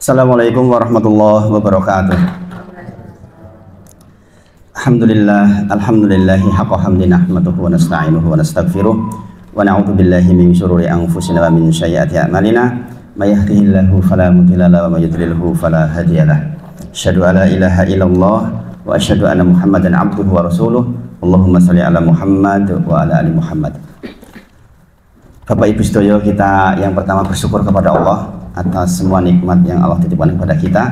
Assalamualaikum warahmatullahi wabarakatuh. Alhamdulillahi haqqa hamdi nahmaduhu wa nasta'inuhu wa nastaghfiruh wa na'udzu billahi min syururi anfusina wa min sayyiati a'malina may yahdihillahu fala mudilla lahu wa may yudlilhu fala hadiyalah. Asyhadu an la ilaha illallah wa asyhadu anna Muhammadan abduhu wa rasuluh. Allahumma shalli ala Muhammad wa ala ali Muhammad. Bapak Ibu sedaya, kita yang pertama bersyukur kepada Allah atas semua nikmat yang Allah titipkan kepada kita.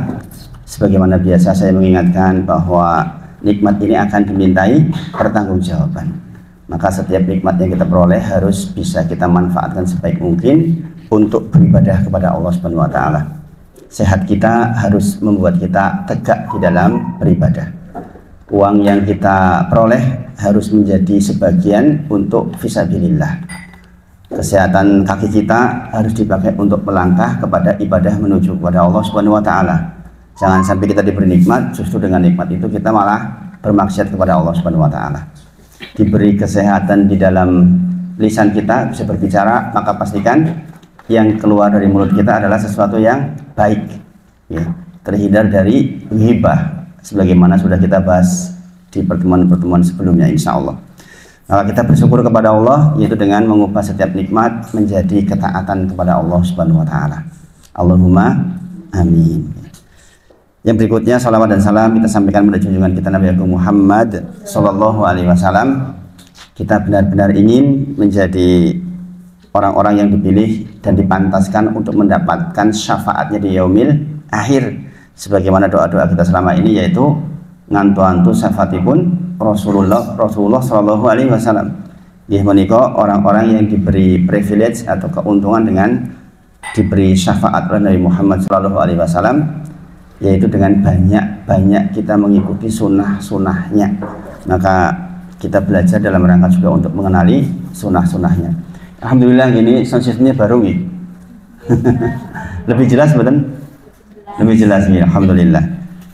Sebagaimana biasa saya mengingatkan bahwa nikmat ini akan dimintai pertanggungjawaban. Maka setiap nikmat yang kita peroleh harus bisa kita manfaatkan sebaik mungkin untuk beribadah kepada Allah Subhanahu wa taala. Sehat kita harus membuat kita tegak di dalam beribadah. Uang yang kita peroleh harus menjadi sebagian untuk fisabilillah. Kesehatan kaki kita harus dipakai untuk melangkah kepada ibadah menuju kepada Allah Subhanahu wa taala. Jangan sampai kita diberi nikmat, justru dengan nikmat itu kita malah bermaksiat kepada Allah Subhanahu wa taala. Diberi kesehatan di dalam lisan kita bisa berbicara, maka pastikan yang keluar dari mulut kita adalah sesuatu yang baik, ya, terhindar dari ghibah sebagaimana sudah kita bahas di pertemuan-pertemuan sebelumnya insyaallah. Maka kita bersyukur kepada Allah, yaitu dengan mengubah setiap nikmat menjadi ketaatan kepada Allah Subhanahu wa taala. Allahumma amin. Yang berikutnya, salawat dan salam kita sampaikan pada junjungan kita Nabi Agung Muhammad sallallahu alaihi wasallam. Kita benar-benar ingin menjadi orang-orang yang dipilih dan dipantaskan untuk mendapatkan syafaatnya di yaumil akhir, sebagaimana doa-doa kita selama ini, yaitu ngantu-antu syafaatipun Rasulullah sallallahu alaihi wasallam. Nggih menika orang-orang yang diberi privilege atau keuntungan dengan diberi syafaat oleh Nabi Muhammad sallallahu alaihi wasallam, yaitu dengan banyak-banyak kita mengikuti sunnah-sunnahnya. Maka kita belajar dalam rangka juga untuk mengenali sunnah-sunnahnya. Alhamdulillah ini sound systemnya baru nih. Lebih jelas betul? Lebih jelas nih, alhamdulillah.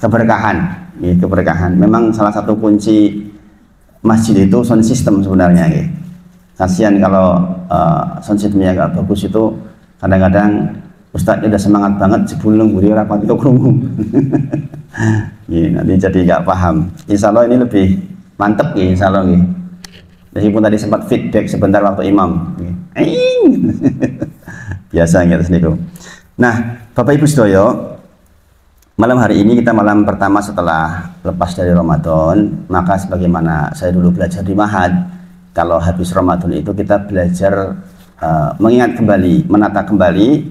Keberkahan. Ya, keberkahan. Memang salah satu kunci masjid itu sound system sebenarnya. Ya. Kasihan kalau sound systemnya agak bagus itu kadang-kadang ustadznya udah semangat banget sebelum buri rapat itu kerungu. Ya, nanti jadi nggak paham. Insya Allah ini lebih mantep ya, insya Allah. Ya. Meskipun tadi sempat feedback sebentar waktu imam. Ya. Biasa gitu niku. Nah, Bapak Ibu sedaya, malam hari ini kita malam pertama setelah lepas dari Ramadan. Maka sebagaimana saya dulu belajar di Mahad, kalau habis Ramadan itu kita belajar mengingat kembali, menata kembali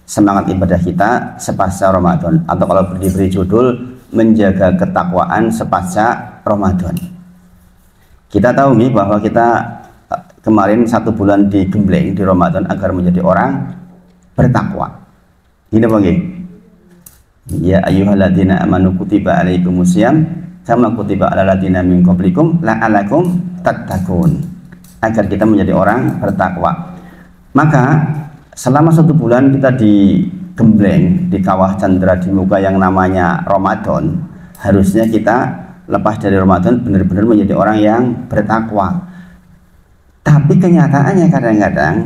semangat ibadah kita sepasca Ramadan, atau kalau diberi judul menjaga ketakwaan sepasca Ramadan. Kita tahu nih bahwa kita kemarin 1 bulan digembleng di Ramadan agar menjadi orang bertakwa. Ini apa nggih? Ya ayyuhalladzina amanu kutiba alaikumusiyam kama kutiba alal ladzina min qablikum la'alakum tattaqun, agar kita menjadi orang bertakwa. Maka selama 1 bulan kita digembleng di kawah candra di muka yang namanya Ramadan, harusnya kita lepas dari Ramadan benar-benar menjadi orang yang bertakwa. Tapi kenyataannya kadang-kadang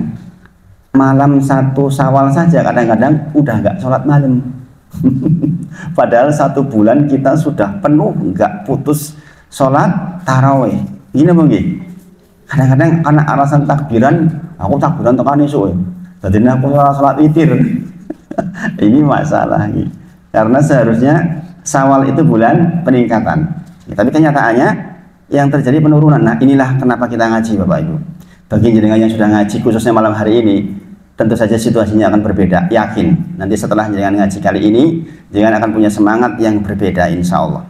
malam 1 Syawal saja kadang-kadang udah nggak sholat malam. Padahal 1 bulan kita sudah penuh nggak putus sholat taraweh. Ini mungkin kadang-kadang karena alasan takbiran, aku takbiran tekan esuk, jadi aku sholat witir. Ini masalah ini. Karena seharusnya Syawal itu bulan peningkatan, ya, tapi kenyataannya yang terjadi penurunan. Nah, inilah kenapa kita ngaji, Bapak Ibu. Bagi jenengan yang sudah ngaji khususnya malam hari ini, tentu saja situasinya akan berbeda. Yakin nanti setelah jenengan ngaji kali ini, jenengan akan punya semangat yang berbeda, insya Allah.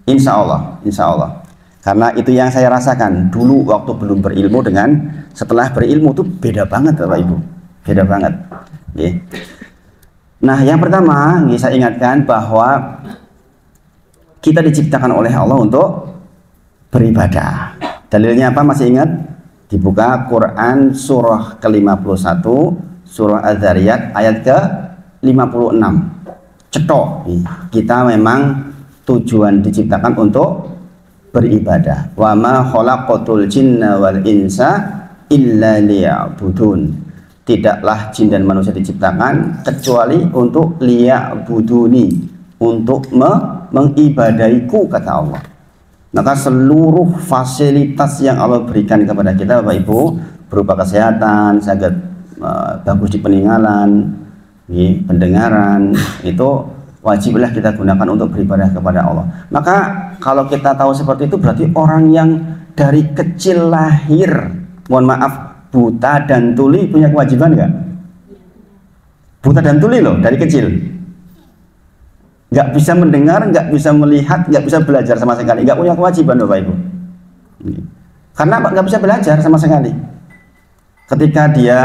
Insya Allah, insya Allah. Karena itu yang saya rasakan dulu waktu belum berilmu dengan setelah berilmu itu beda banget, Bapak Ibu. Beda banget. Ya. Nah, yang pertama saya ingatkan bahwa kita diciptakan oleh Allah untuk beribadah. Dalilnya apa? Masih ingat? Dibuka Quran surah ke-51, surah Az-Zariyat ayat ke-56. Cetok, kita memang tujuan diciptakan untuk beribadah. Wa ma khalaqatul jinna wal insa illa liya'budun. tidaklah jin dan manusia diciptakan kecuali untuk liya'buduni, untuk mengibadaiku, kata Allah. Maka seluruh fasilitas yang Allah berikan kepada kita Bapak Ibu, berupa kesehatan, sangat bagus di peninggalan, pendengaran, itu wajiblah kita gunakan untuk beribadah kepada Allah. Maka kalau kita tahu seperti itu, berarti orang yang dari kecil lahir, mohon maaf, buta dan tuli punya kewajiban nggak? Buta dan tuli loh, dari kecil. Nggak bisa mendengar, nggak bisa melihat, nggak bisa belajar sama sekali, nggak punya kewajiban Bapak Ibu. Karena nggak bisa belajar sama sekali. Ketika dia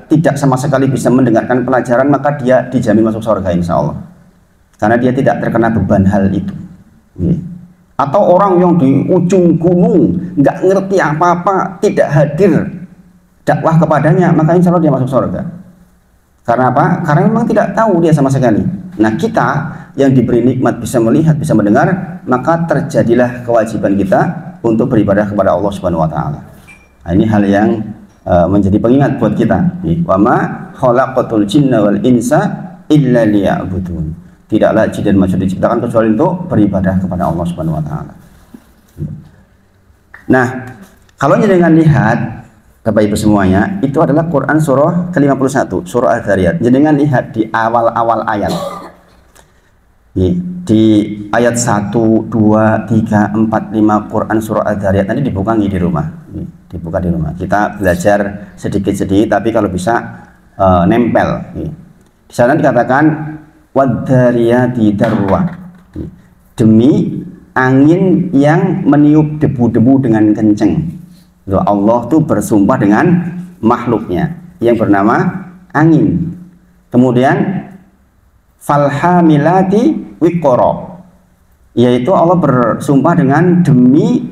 tidak sama sekali bisa mendengarkan pelajaran, maka dia dijamin masuk surga insya Allah. Karena dia tidak terkena beban hal itu. Atau orang yang di ujung gunung, nggak ngerti apa-apa, tidak hadir dakwah kepadanya, maka insya Allah dia masuk surga. Karena apa? Karena memang tidak tahu dia sama sekali. Nah, kita yang diberi nikmat bisa melihat, bisa mendengar, maka terjadilah kewajiban kita untuk beribadah kepada Allah Subhanahu wa taala. Nah, ini hal yang menjadi pengingat buat kita. Wa ma khalaqatul jinna wal insa illa liya'budun. Tidaklah jin dan manusia diciptakan kecuali untuk beribadah kepada Allah Subhanahu wa taala. Nah, kalau jenengan lihat Bapak Ibu semuanya, itu adalah Quran surah ke-51, surah Al-Dzariyat. Jenengan lihat di awal-awal ayat. Di ayat 1, 2, 3, 4, 5 Quran surah Al-Dzariyat nanti dibuka di rumah. Dibuka di rumah. Kita belajar sedikit-sedikit, tapi kalau bisa nempel. Di sana dikatakan wadzariyati darwa, demi angin yang meniup debu-debu dengan kenceng. Allah tuh bersumpah dengan makhluknya yang bernama angin. Kemudian falhamilati wiqara, yaitu Allah bersumpah dengan demi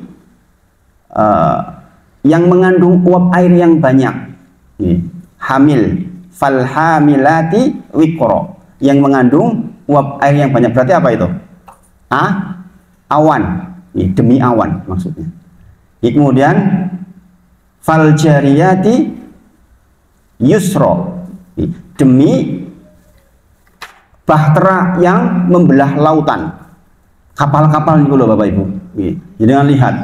yang mengandung uap air yang banyak. Hamil, falhamilati wiqara, yang mengandung uap air yang banyak. Berarti apa itu? Awan. Demi awan maksudnya. Kemudian faljariyati yusra, demi bahtera yang membelah lautan. Kapal-kapal itu loh Bapak Ibu. Jangan lihat,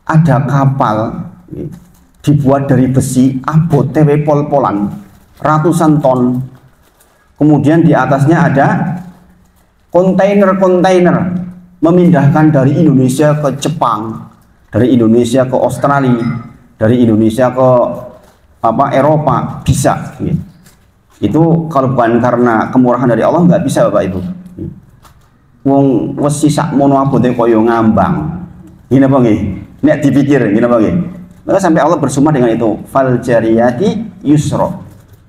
ada kapal dibuat dari besi, abote pol-polan, ratusan ton. Kemudian di atasnya ada kontainer-kontainer memindahkan dari Indonesia ke Jepang, dari Indonesia ke Australia, dari Indonesia ke Eropa, bisa. Itu kalau bukan karena kemurahan dari Allah nggak bisa Bapak Ibu. Wong wesi sak mono abote koyo ngambang. Gini apa nggih? Nek dipikir gini apa nggih? Maka sampai Allah bersumpah dengan itu, fal jariyati yusra,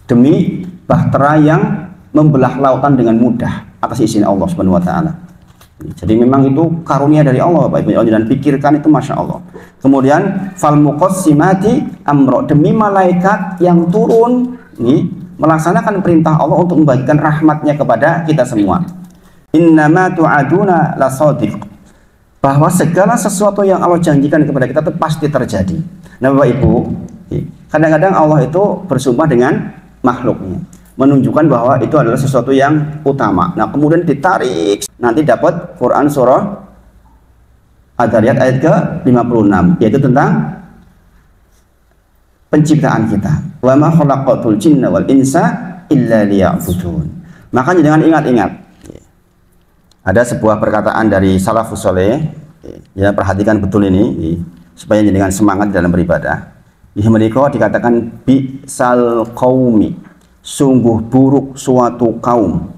demi bahtera yang membelah lautan dengan mudah atas izin Allah Subhanahu wa taala. Jadi memang itu karunia dari Allah Bapak Ibu, dan pikirkan itu Masya Allah. Kemudian fal muqassimati amro, demi malaikat yang turun melaksanakan perintah Allah untuk membagikan rahmatnya kepada kita semua. Innama tu'aduna lasadiq, bahwa segala sesuatu yang Allah janjikan kepada kita itu pasti terjadi. Nah Bapak Ibu, kadang-kadang Allah itu bersumpah dengan makhluknya, menunjukkan bahwa itu adalah sesuatu yang utama. Nah kemudian ditarik, nanti dapat Quran surah Ad-Dzariyat ayat ke-56, yaitu tentang penciptaan kita. Wa ma khalaqatul jinna wal insa illa liya'budun. Maka jangan ingat-ingat, ada sebuah perkataan dari salafus saleh, ya perhatikan betul ini supaya jangan semangat dalam beribadah. Di mereka dikatakan bi'sal qaumi, sungguh buruk suatu kaum.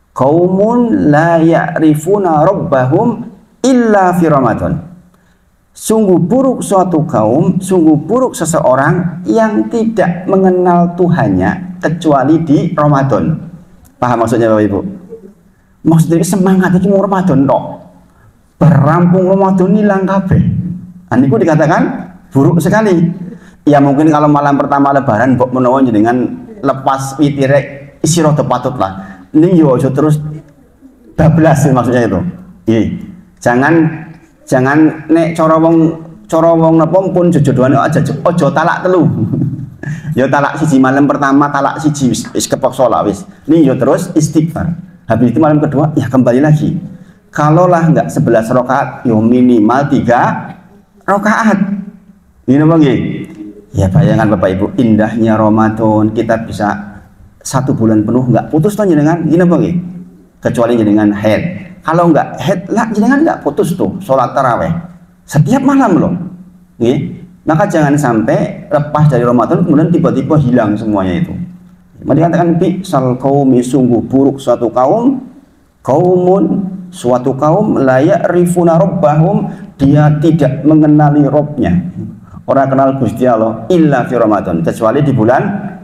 Qaumun la ya'rifuna rabbahum illa fi Ramadan. Sungguh buruk suatu kaum, sungguh buruk seseorang yang tidak mengenal Tuhannya kecuali di Ramadan. Paham maksudnya Bapak Ibu? Maksudnya semangat itu mau Ramadan tok. Berampung Ramadan hilang kabeh. Aniku dikatakan buruk sekali. Ya mungkin kalau malam pertama lebaran mbok menawa jenengan lepas witire isi rada patut lah. Ini yo aja terus bablas maksudnya itu. Jangan nek cara wong napa pun jodohan aja talak telu. Yo talak siji malam pertama, talak siji wis kepeksa lah wis. Nih yo terus istighfar. Habis itu malam kedua ya kembali lagi. Kalaulah enggak 11 rakaat, yo minimal 3 rakaat. Ini apa nggih? Ya bayangkan Bapak Ibu, indahnya Ramadan, kita bisa 1 bulan penuh enggak putus tuh jenengan. Ini apa nggih? Kecuali jenengan head. Kalau enggak head lah jenengan enggak putus tuh sholat taraweh. Setiap malam loh. Nggih. Maka jangan sampai lepas dari Ramadan kemudian tiba-tiba hilang semuanya itu. Maka dikatakan bi'sal qaumi, sungguh buruk suatu kaum, suatu kaum la ya'rifuna rabbahum, dia tidak mengenali Rabbnya. Orang kenal Gusti Allah illa fi Ramadan, kecuali di bulan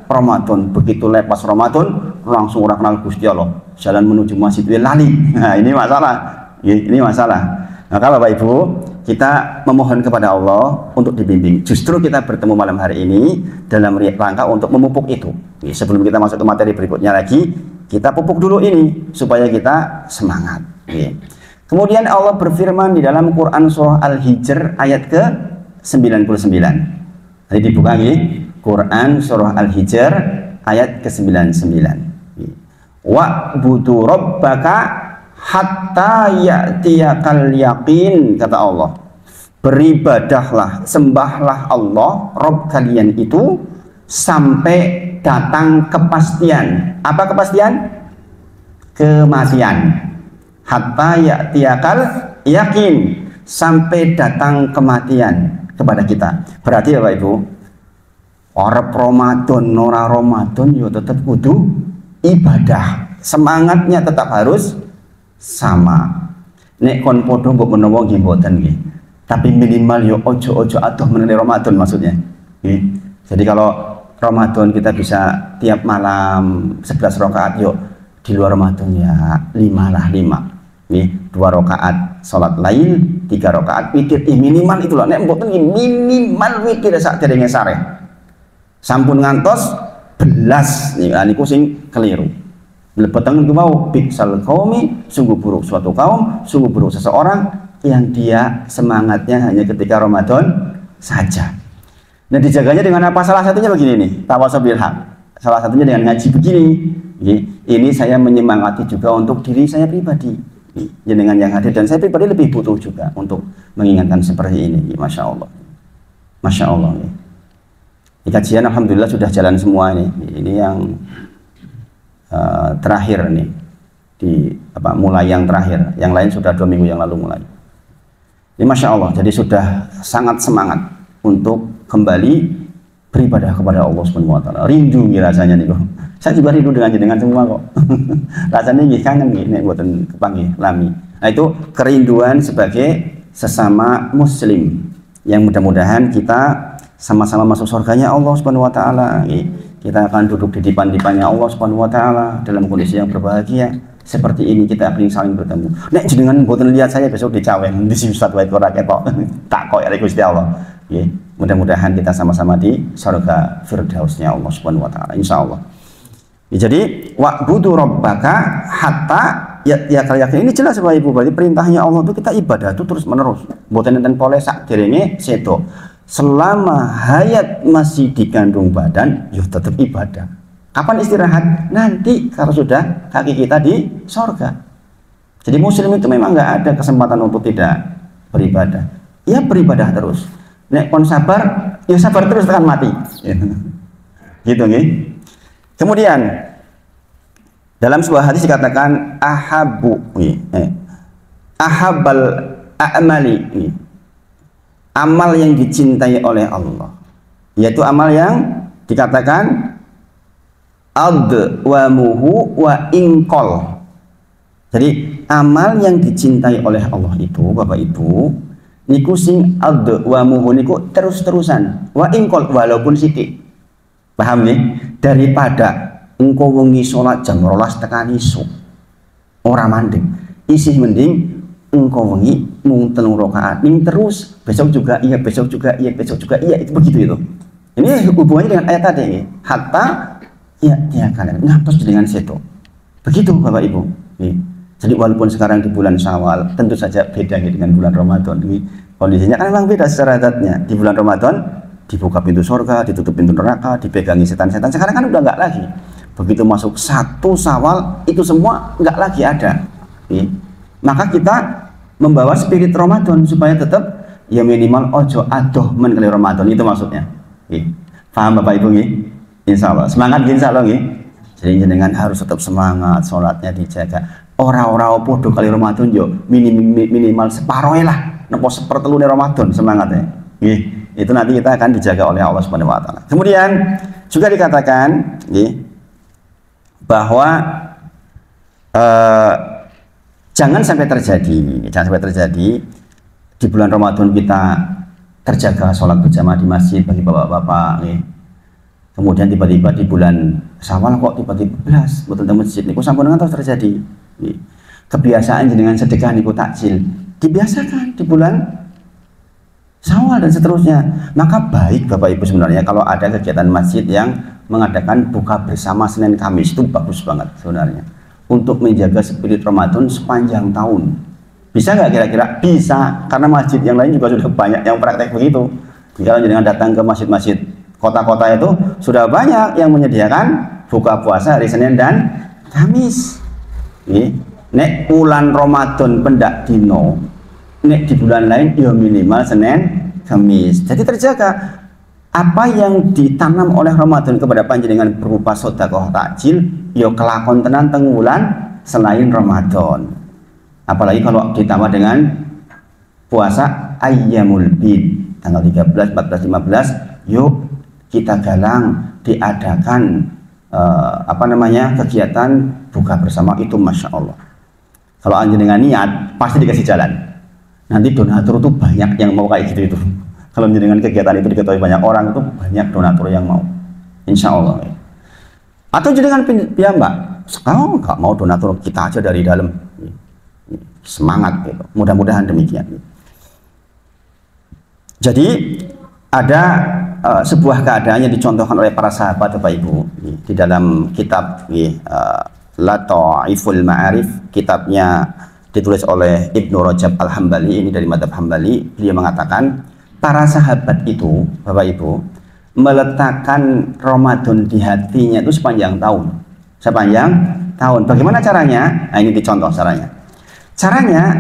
Ramadan. Begitu lepas Ramadan langsung orang kenal Gusti Allah. Jalan menuju masjid lali. Nah, ini masalah. Ini masalah. Maka Bapak Ibu, kita memohon kepada Allah untuk dibimbing. Justru kita bertemu malam hari ini dalam rangka untuk memupuk itu. Sebelum kita masuk ke materi berikutnya lagi, kita pupuk dulu ini supaya kita semangat. Kemudian Allah berfirman di dalam Quran surah Al-Hijr ayat ke-99. Jadi dibuka lagi Quran surah Al-Hijr ayat ke-99. Wa'budu rabbaka hatta ya'tiyakal yaqin, kata Allah. Beribadahlah, sembahlah Allah Rabb kalian itu sampai datang kepastian. Apa kepastian? Kematian. Hatta ya'tiyakal yakin, sampai datang kematian kepada kita. Berarti Bapak Ibu, orang Ramadan, ora Ramadan yo tetap kudu ibadah. Semangatnya tetap harus sama. Nek kon podo mbok menawa nggih mboten nggih. Tapi minimal yo ojo-ojo atuh menene Ramadan maksudnya. Nggih. Jadi kalau Ramadan kita bisa tiap malam 11 rakaat, yuk di luar Ramadan ya 5 lah, 5. Nggih, 2 rakaat salat lail, 3 rakaat witir. Minimal itu loh. Nek mboten minimal witir sak derenge sare. Sampun ngantos belas niku sing keliru. Lepetangan itu mau bi'sal qaumi, sungguh buruk suatu kaum, sungguh buruk seseorang yang dia semangatnya hanya ketika Ramadan saja. Nah, dijaganya dengan apa? Salah satunya begini nih, tawassul bil haq. Salah satunya dengan ngaji begini. Ini saya menyemangati juga untuk diri saya pribadi. Dengan yang hadir, dan saya pribadi lebih butuh juga untuk mengingatkan seperti ini. Masya Allah. Masya Allah. Di kajian alhamdulillah sudah jalan semua ini. Ini yang terakhir nih, mulai yang terakhir, yang lain sudah 2 minggu yang lalu mulai. Ini Masya Allah, jadi sudah sangat semangat untuk kembali beribadah kepada Allah Subhanahu wa Ta'ala. Rindu rasanya nih kok. Saya juga rindu dengan semua kok. Rasanya nggih kangen nggih nek mboten kepanggih lami. Nah, itu kerinduan sebagai sesama muslim yang mudah-mudahan kita sama-sama masuk surganya Allah Subhanahu wa Ta'ala. Kita akan duduk di dipan-dipannya Allah Subhanahu wa Ta'ala dalam kondisi yang berbahagia. Seperti ini kita akan saling bertemu. Nek jenengan mboten lihat saya besok dicawen di Ustaz wae ora ketok. Tak kok ya Gusti Allah. Nggih, mudah-mudahan kita sama-sama di surga firdausnya Allah Subhanahu wa Ta'ala insyaallah. Jadi wa'budu rabbaka hatta ya kalian ini jelas Bapak Ibu, berarti perintahnya Allah itu kita ibadah itu terus menerus. Mboten enten pole sak derenge sedo. Selama hayat masih dikandung badan, ya tetap ibadah. Kapan istirahat? Nanti kalau sudah kaki kita di sorga. Jadi muslim itu memang nggak ada kesempatan untuk tidak beribadah. Ya beribadah terus. Nek kon sabar, ya sabar terus tekan mati. Gitu nih. Kemudian dalam sebuah hadis dikatakan ahabal a'mali, amal yang dicintai oleh Allah, yaitu amal yang dikatakan adwamuhu wa ingkol. Jadi amal yang dicintai oleh Allah itu Bapak Ibu niku sing adwamuhu niku terus-terusan, wa ingkol walaupun sithik. Paham nih? Daripada engkau wengi sholat jam 12 tekan isu ora mandeg, isih mending engkau wengi mung 3 rakaat ning terus, besok juga iya, besok juga iya, besok juga iya, itu begitu itu. Ini hubungannya dengan ayat tadi, hatta ya kalian ngatos dengan situ. Begitu Bapak Ibu. Jadi walaupun sekarang di bulan Syawal, tentu saja beda dengan bulan Ramadan. Kondisinya kan memang beda secara adatnya. Di bulan Ramadan dibuka pintu surga, ditutup pintu neraka, dipegangi setan-setan. Sekarang kan udah nggak lagi. Begitu masuk 1 Syawal itu semua nggak lagi ada. Maka kita membawa spirit Ramadan supaya tetap ya minimal ojo adoh men kali Ramadan, itu maksudnya. Paham Bapak Ibu nggih? Insyaallah. Semangat nggih insyaallah nggih. Jadi jenengan harus tetap semangat, sholatnya dijaga. Ora-ora podo kali Ramadan yo minimal separoh lah, nepo sepertelune Ramadan semangatnya. Nggih. Itu nanti kita akan dijaga oleh Allah Subhanahu wa taala. Kemudian juga dikatakan nggih bahwa jangan sampai terjadi di bulan Ramadan kita terjaga sholat berjamaah di masjid bagi bapak-bapak, kemudian tiba-tiba di bulan Syawal kok tiba-tiba belas betul di masjid niku sampun terus terjadi. Kebiasaan dengan sedekah niku takjil dibiasakan di bulan Syawal dan seterusnya. Maka baik Bapak Ibu sebenarnya kalau ada kegiatan masjid yang mengadakan buka bersama Senin Kamis, itu bagus banget sebenarnya untuk menjaga spirit Ramadan sepanjang tahun. Bisa nggak kira-kira? Bisa, karena masjid yang lain juga sudah banyak yang praktek begitu. Jika dengan datang ke masjid-masjid kota-kota itu sudah banyak yang menyediakan buka puasa hari Senin dan Kamis. Nek bulan Ramadan pendak dino, nek di bulan lain ya minimal Senin Kamis. Jadi terjaga. Apa yang ditanam oleh Ramadan kepada panjenengan berupa sedekah takjil ya kelakon tenan teng wulan selain Ramadan. Apalagi kalau ditambah dengan puasa Ayyamul Bid tanggal 13, 14, 15, yuk kita galang diadakan kegiatan buka bersama itu, Masya Allah. Kalau anjenengan niat pasti dikasih jalan. Nanti donatur itu banyak yang mau kayak gitu itu. Kalau dengan kegiatan itu diketahui banyak orang, itu banyak donatur yang mau, insya Allah. Atau dengan piyambak, sekarang nggak mau donatur, kita aja dari dalam, semangat gitu. Mudah-mudahan demikian. Jadi ada sebuah keadaan yang dicontohkan oleh para sahabat Bapak Ibu di dalam kitab Lataiful Ma'arif, kitabnya ditulis oleh Ibnu Rajab Al-Hambali, ini dari Madzhab Hambali. Beliau mengatakan para sahabat itu, Bapak Ibu, meletakkan Ramadan di hatinya itu sepanjang tahun. Sepanjang tahun. Bagaimana caranya? Nah, ini dicontoh caranya. Caranya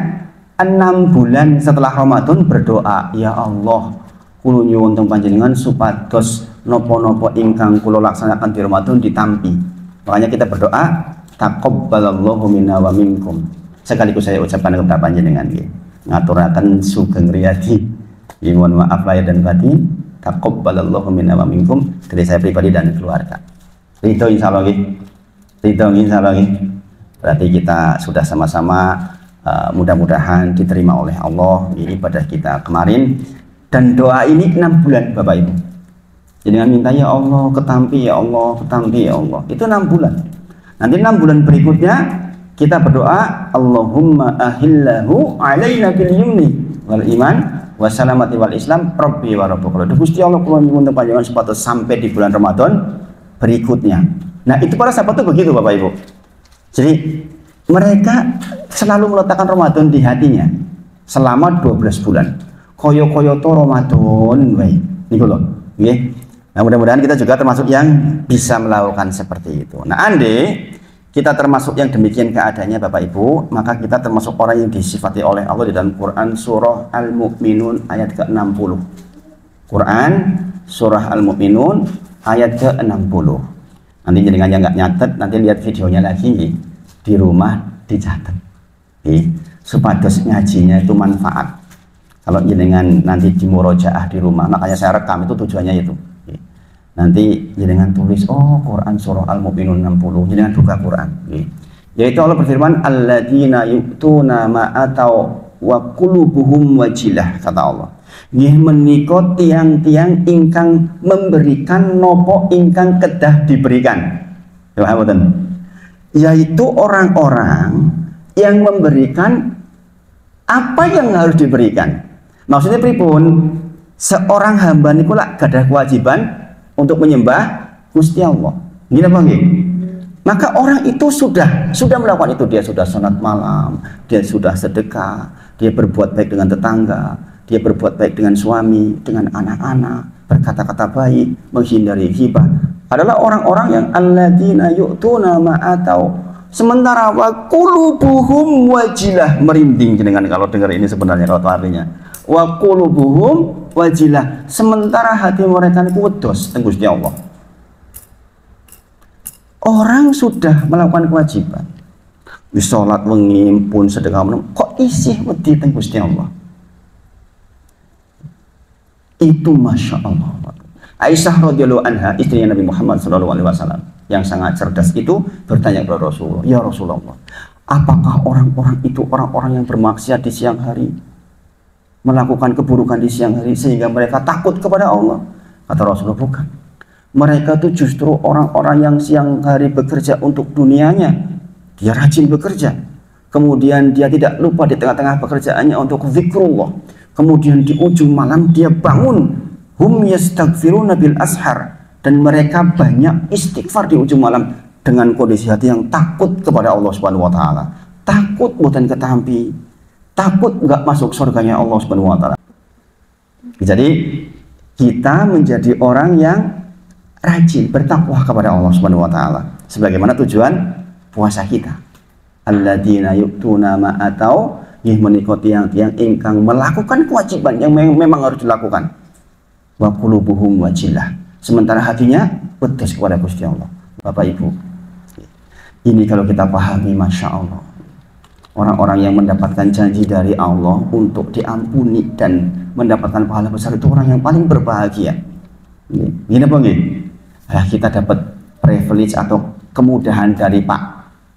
6 bulan setelah Ramadan berdoa, ya Allah, kulo nyuwun teng panjenengan supados nopo-nopo ingkang kulo laksanakan di Ramadan ditampi. Makanya kita berdoa, taqabbalallahu minna wa minkum. Sekaligus saya ucapkan kepada panjenengan nggih. Ngaturaken sugeng riyadi. Mohon maaf lahir dan batin. Taqabbalallahu minna wa minkum, dari saya pribadi dan keluarga. Ridho insyaallah nggih. Ridho insyaallah nggih. Berarti kita sudah sama-sama mudah-mudahan diterima oleh Allah ibadah kita kemarin. Dan doa ini 6 bulan Bapak Ibu. Jangan minta ya Allah ketampi, ya Allah ketampi, ya Allah. Itu 6 bulan. Nanti 6 bulan berikutnya kita berdoa, Allahumma ahillahu alaina bil yumni wal iman wassalamati wal Islam Rabbi wa Rabbuka. Gusti Allah kula nyuwun panjenengan supaya sampai di bulan Ramadan berikutnya. Nah, itu para sahabat itu begitu Bapak Ibu. Jadi mereka selalu meletakkan Ramadan di hatinya selama 12 bulan. Koyo-koyo to Ramadan wae. Niku lho, nggih. Nah, mudah-mudahan kita juga termasuk yang bisa melakukan seperti itu. Nah, andai kita termasuk yang demikian keadaannya Bapak Ibu, maka kita termasuk orang yang disifati oleh Allah di dalam Quran surah Al-Mu'minun ayat ke-60. Quran surah Al-Mu'minun ayat ke-60. Nanti jenengan yang nggak nyatet, nanti lihat videonya lagi di rumah, dicatat. Supados ngajinya itu manfaat. Kalau jenengan nanti di murojaah di rumah, makanya saya rekam itu tujuannya itu. Nanti jenengan tulis, oh Quran surah Al-Mu'minun 60, jenengan buka Quran. Yaitu Allah berfirman, alladzina yu'tuna ma atau wa qulubuhum wajilah, kata Allah. Nggih menika tiang-tiang ingkang memberikan nopo ingkang kedah diberikan. Yaitu orang-orang yang memberikan apa yang harus diberikan. Maksudnya pripun? Seorang hamba niku lak gadah kewajiban untuk menyembah Gusti Allah. Gini apa nggih? Maka orang itu sudah melakukan itu. Dia sudah salat malam, dia sudah sedekah, dia berbuat baik dengan tetangga, dia berbuat baik dengan suami, dengan anak-anak. berkata-kata baik, menghindari ghibah, adalah orang-orang yang alladzina yu'tuna ma atau, sementara wa qulubuhum wajilah, merinding jenengan kalau dengar ini sebenarnya kalau artinya. Wa qulubuhum wajilah, sementara hati mereka itu wedos teng Gusti Allah. Orang sudah melakukan kewajiban, wis salat wengi pun sedekah kok isih wedi teng Gusti Allah. Itu Masya Allah. Aisyah radhiyallahu anha, istrinya Nabi Muhammad SAW, yang sangat cerdas itu bertanya kepada Rasulullah, ya Rasulullah, apakah orang-orang itu orang-orang yang bermaksiat di siang hari, melakukan keburukan di siang hari sehingga mereka takut kepada Allah? Kata Rasulullah, bukan. Mereka itu justru orang-orang yang siang hari bekerja untuk dunianya, dia rajin bekerja, kemudian dia tidak lupa di tengah-tengah pekerjaannya untuk zikrullah, kemudian di ujung malam dia bangun, hum yastaghfiruna bil ashar, dan mereka banyak istighfar di ujung malam dengan kondisi hati yang takut kepada Allah Subhanahu wa taala. Takut bukan ketampi, takut nggak masuk surganya Allah Subhanahu wa taala. Jadi kita menjadi orang yang rajin bertakwa kepada Allah Subhanahu wa taala, sebagaimana tujuan puasa kita. Alladzina yu'tuna ma atau, yang menikoti tiang-tiang ingkang melakukan kewajiban yang memang harus dilakukan. Wa qulubuhum wajilah, sementara hatinya wedos kepada Gusti Allah. Bapak Ibu, ini kalau kita pahami, Masya Allah, orang-orang yang mendapatkan janji dari Allah untuk diampuni dan mendapatkan pahala besar itu orang yang paling berbahagia. Gini apa nggih? Nah, kita dapat privilege atau kemudahan dari Pak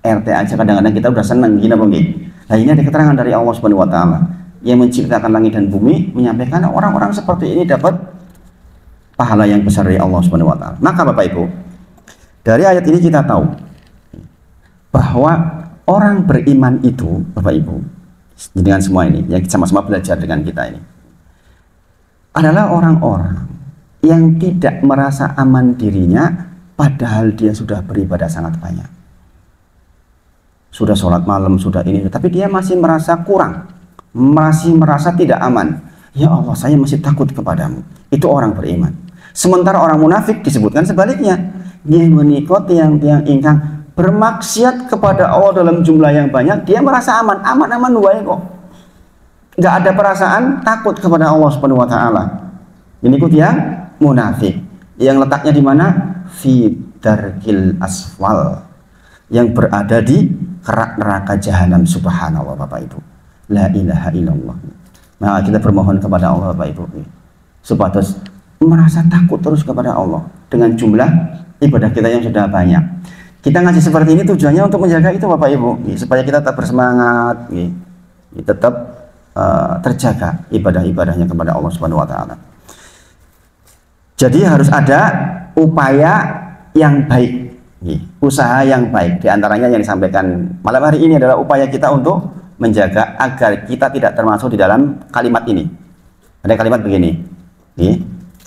RT aja kadang-kadang kita udah seneng, gini apa nggih? Nah, ini ada keterangan dari Allah Subhanahu wa taala yang menciptakan langit dan bumi, menyampaikan orang-orang seperti ini dapat pahala yang besar dari Allah Subhanahu wa taala. Maka Bapak Ibu, dari ayat ini kita tahu bahwa orang beriman itu, Bapak Ibu, dengan semua ini yang sama-sama belajar dengan kita ini, adalah orang-orang yang tidak merasa aman dirinya padahal dia sudah beribadah sangat banyak, sudah sholat malam, sudah ini, tapi dia masih merasa kurang, masih merasa tidak aman. Ya Allah, saya masih takut kepadamu. Itu orang beriman. Sementara orang munafik disebutkan sebaliknya, dia menikot tiang-tiang ingkang bermaksiat kepada Allah dalam jumlah yang banyak, dia merasa aman, aman-aman wae kok, nggak ada perasaan takut kepada Allah Subhanahu wa taala. Ini ikut yang munafik, yang letaknya di mana? Fi darkil aswal, yang berada di kerak neraka jahanam. Subhanallah Bapak Ibu, la ilaha illallah. Nah, kita bermohon kepada Allah Bapak Ibu supados merasa takut terus kepada Allah dengan jumlah ibadah kita yang sudah banyak. Kita ngaji seperti ini tujuannya untuk menjaga itu Bapak Ibu, supaya kita tetap bersemangat, tetap terjaga ibadah-ibadahnya kepada Allah Subhanahu wa taala. Jadi harus ada upaya yang baik, usaha yang baik. Di antaranya yang disampaikan malam hari ini adalah upaya kita untuk menjaga agar kita tidak termasuk di dalam kalimat ini. Ada kalimat begini,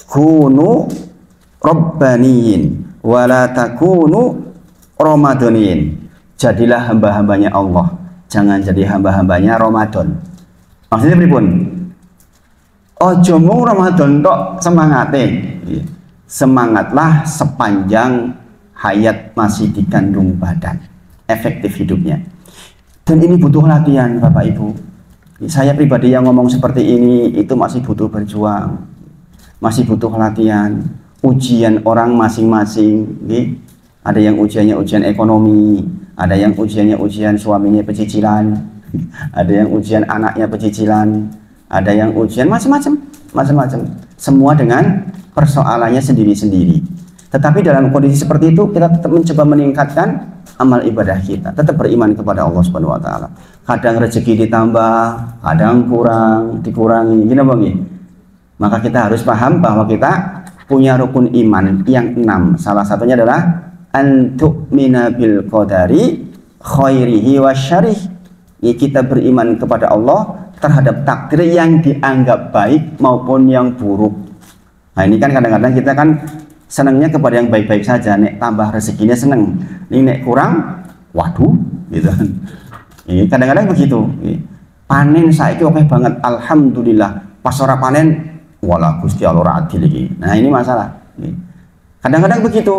kunu rabbaniyin wala takunu ramadaniyin. Jadilah hamba-hambanya Allah, jangan jadi hamba-hambanya Ramadan. Maksudnya pripun? Ojo mung Ramadan tok semangate. Semangatlah sepanjang hayat masih dikandung badan, efektif hidupnya. Dan ini butuh latihan Bapak Ibu. Saya pribadi yang ngomong seperti ini itu masih butuh berjuang, masih butuh latihan, ujian orang masing-masing. Ada yang ujiannya ujian ekonomi, ada yang ujiannya ujian suaminya pecicilan, ada yang ujian anaknya pecicilan, ada yang ujian macam-macam. Semua dengan persoalannya sendiri-sendiri. Tetapi dalam kondisi seperti itu kita tetap mencoba meningkatkan amal ibadah kita, tetap beriman kepada Allah Subhanahu wa taala. Kadang rezeki ditambah, kadang kurang, dikurangi, gini Bang. Maka kita harus paham bahwa kita punya rukun iman yang 6. Salah satunya adalah antu'mina bil qadari khairihi wasyarih. Kita beriman kepada Allah terhadap takdir yang dianggap baik maupun yang buruk. Nah, ini kan kadang-kadang kita kan senangnya kepada yang baik-baik saja, nek tambah rezekinya seneng, ini nek kurang, waduh, gitu. Ini kadang-kadang begitu. Panen saiki oke banget, alhamdulillah. Pas ora panen, wala Gusti Allah adil iki. Nah, ini masalah. Kadang-kadang begitu.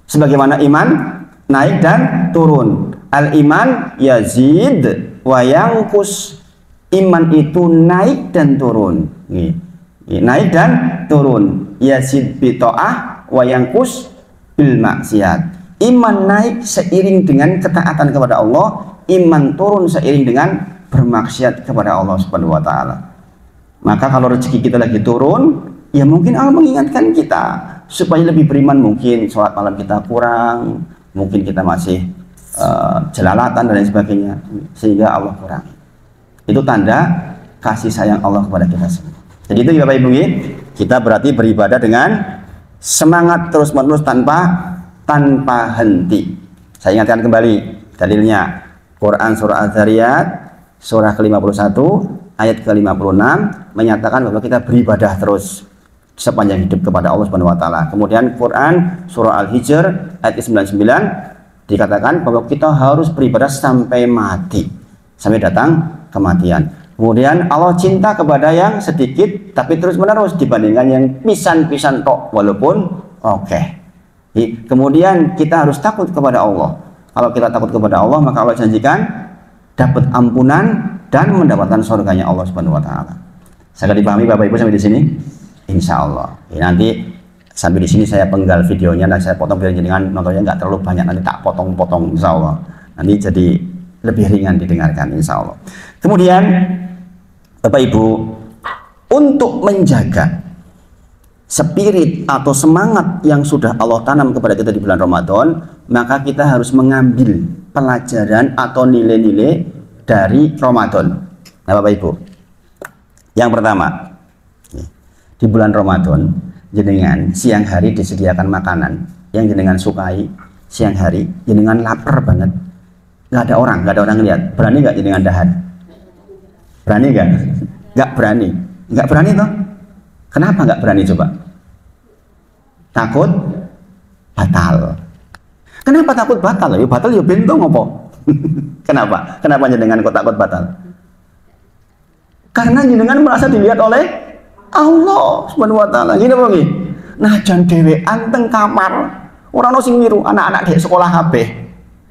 Sebagaimana iman naik dan turun. Al-iman yazid wa yanqus. Iman itu naik dan turun. Naik dan turun. Yazid bi ta'ah wa yanqus bil maksiat. Iman naik seiring dengan ketaatan kepada Allah, iman turun seiring dengan bermaksiat kepada Allah Subhanahu wa taala. Maka kalau rezeki kita lagi turun, ya mungkin Allah mengingatkan kita supaya lebih beriman. Mungkin sholat malam kita kurang, mungkin kita masih jelalatan dan lain sebagainya, sehingga Allah kurang. Itu tanda kasih sayang Allah kepada kita semua. Jadi itu Bapak Ibu, kita berarti beribadah dengan semangat terus-menerus tanpa henti. Saya ingatkan kembali dalilnya, Quran surah Az-Zariyat surah ke-51 ayat ke-56 menyatakan bahwa kita beribadah terus sepanjang hidup kepada Allah Subhanahu wa taala. Kemudian Quran surah Al-Hijr ayat ke-99 dikatakan bahwa kita harus beribadah sampai mati, sampai datang kematian. Kemudian Allah cinta kepada yang sedikit tapi terus menerus dibandingkan yang pisan-pisan tok walaupun oke. Kemudian kita harus takut kepada Allah. Kalau kita takut kepada Allah, maka Allah janjikan dapat ampunan dan mendapatkan surganya Allah Subhanahu wa taala. Saya dipahami Bapak Ibu sampai di sini? Insya Allah. Nanti sampai di sini saya penggal videonya dan saya potong biar dengan nontonnya nggak terlalu banyak, nanti tak potong-potong insya Allah. Nanti jadi lebih ringan didengarkan insya Allah. Kemudian Bapak Ibu, untuk menjaga spirit atau semangat yang sudah Allah tanam kepada kita di bulan Ramadan, maka kita harus mengambil pelajaran atau nilai-nilai dari Ramadan. Nah Bapak Ibu, yang pertama, di bulan Ramadan jenengan siang hari disediakan makanan yang jenengan sukai. Siang hari jenengan lapar banget, nggak ada orang lihat, berani nggak jenengan dahan? Berani nggak? Nggak berani toh? Kenapa nggak berani coba? Takut batal. Kenapa takut batal? Ya batal ya bentong apa? Kenapa? Kenapa jenengan kok takut batal? Karena jenengan merasa dilihat oleh Allah Subhanahu wa taala. Gini apa nggih? Nah jan dhewean teng kamar, ora ono sing niru anak-anak di sekolah kabeh.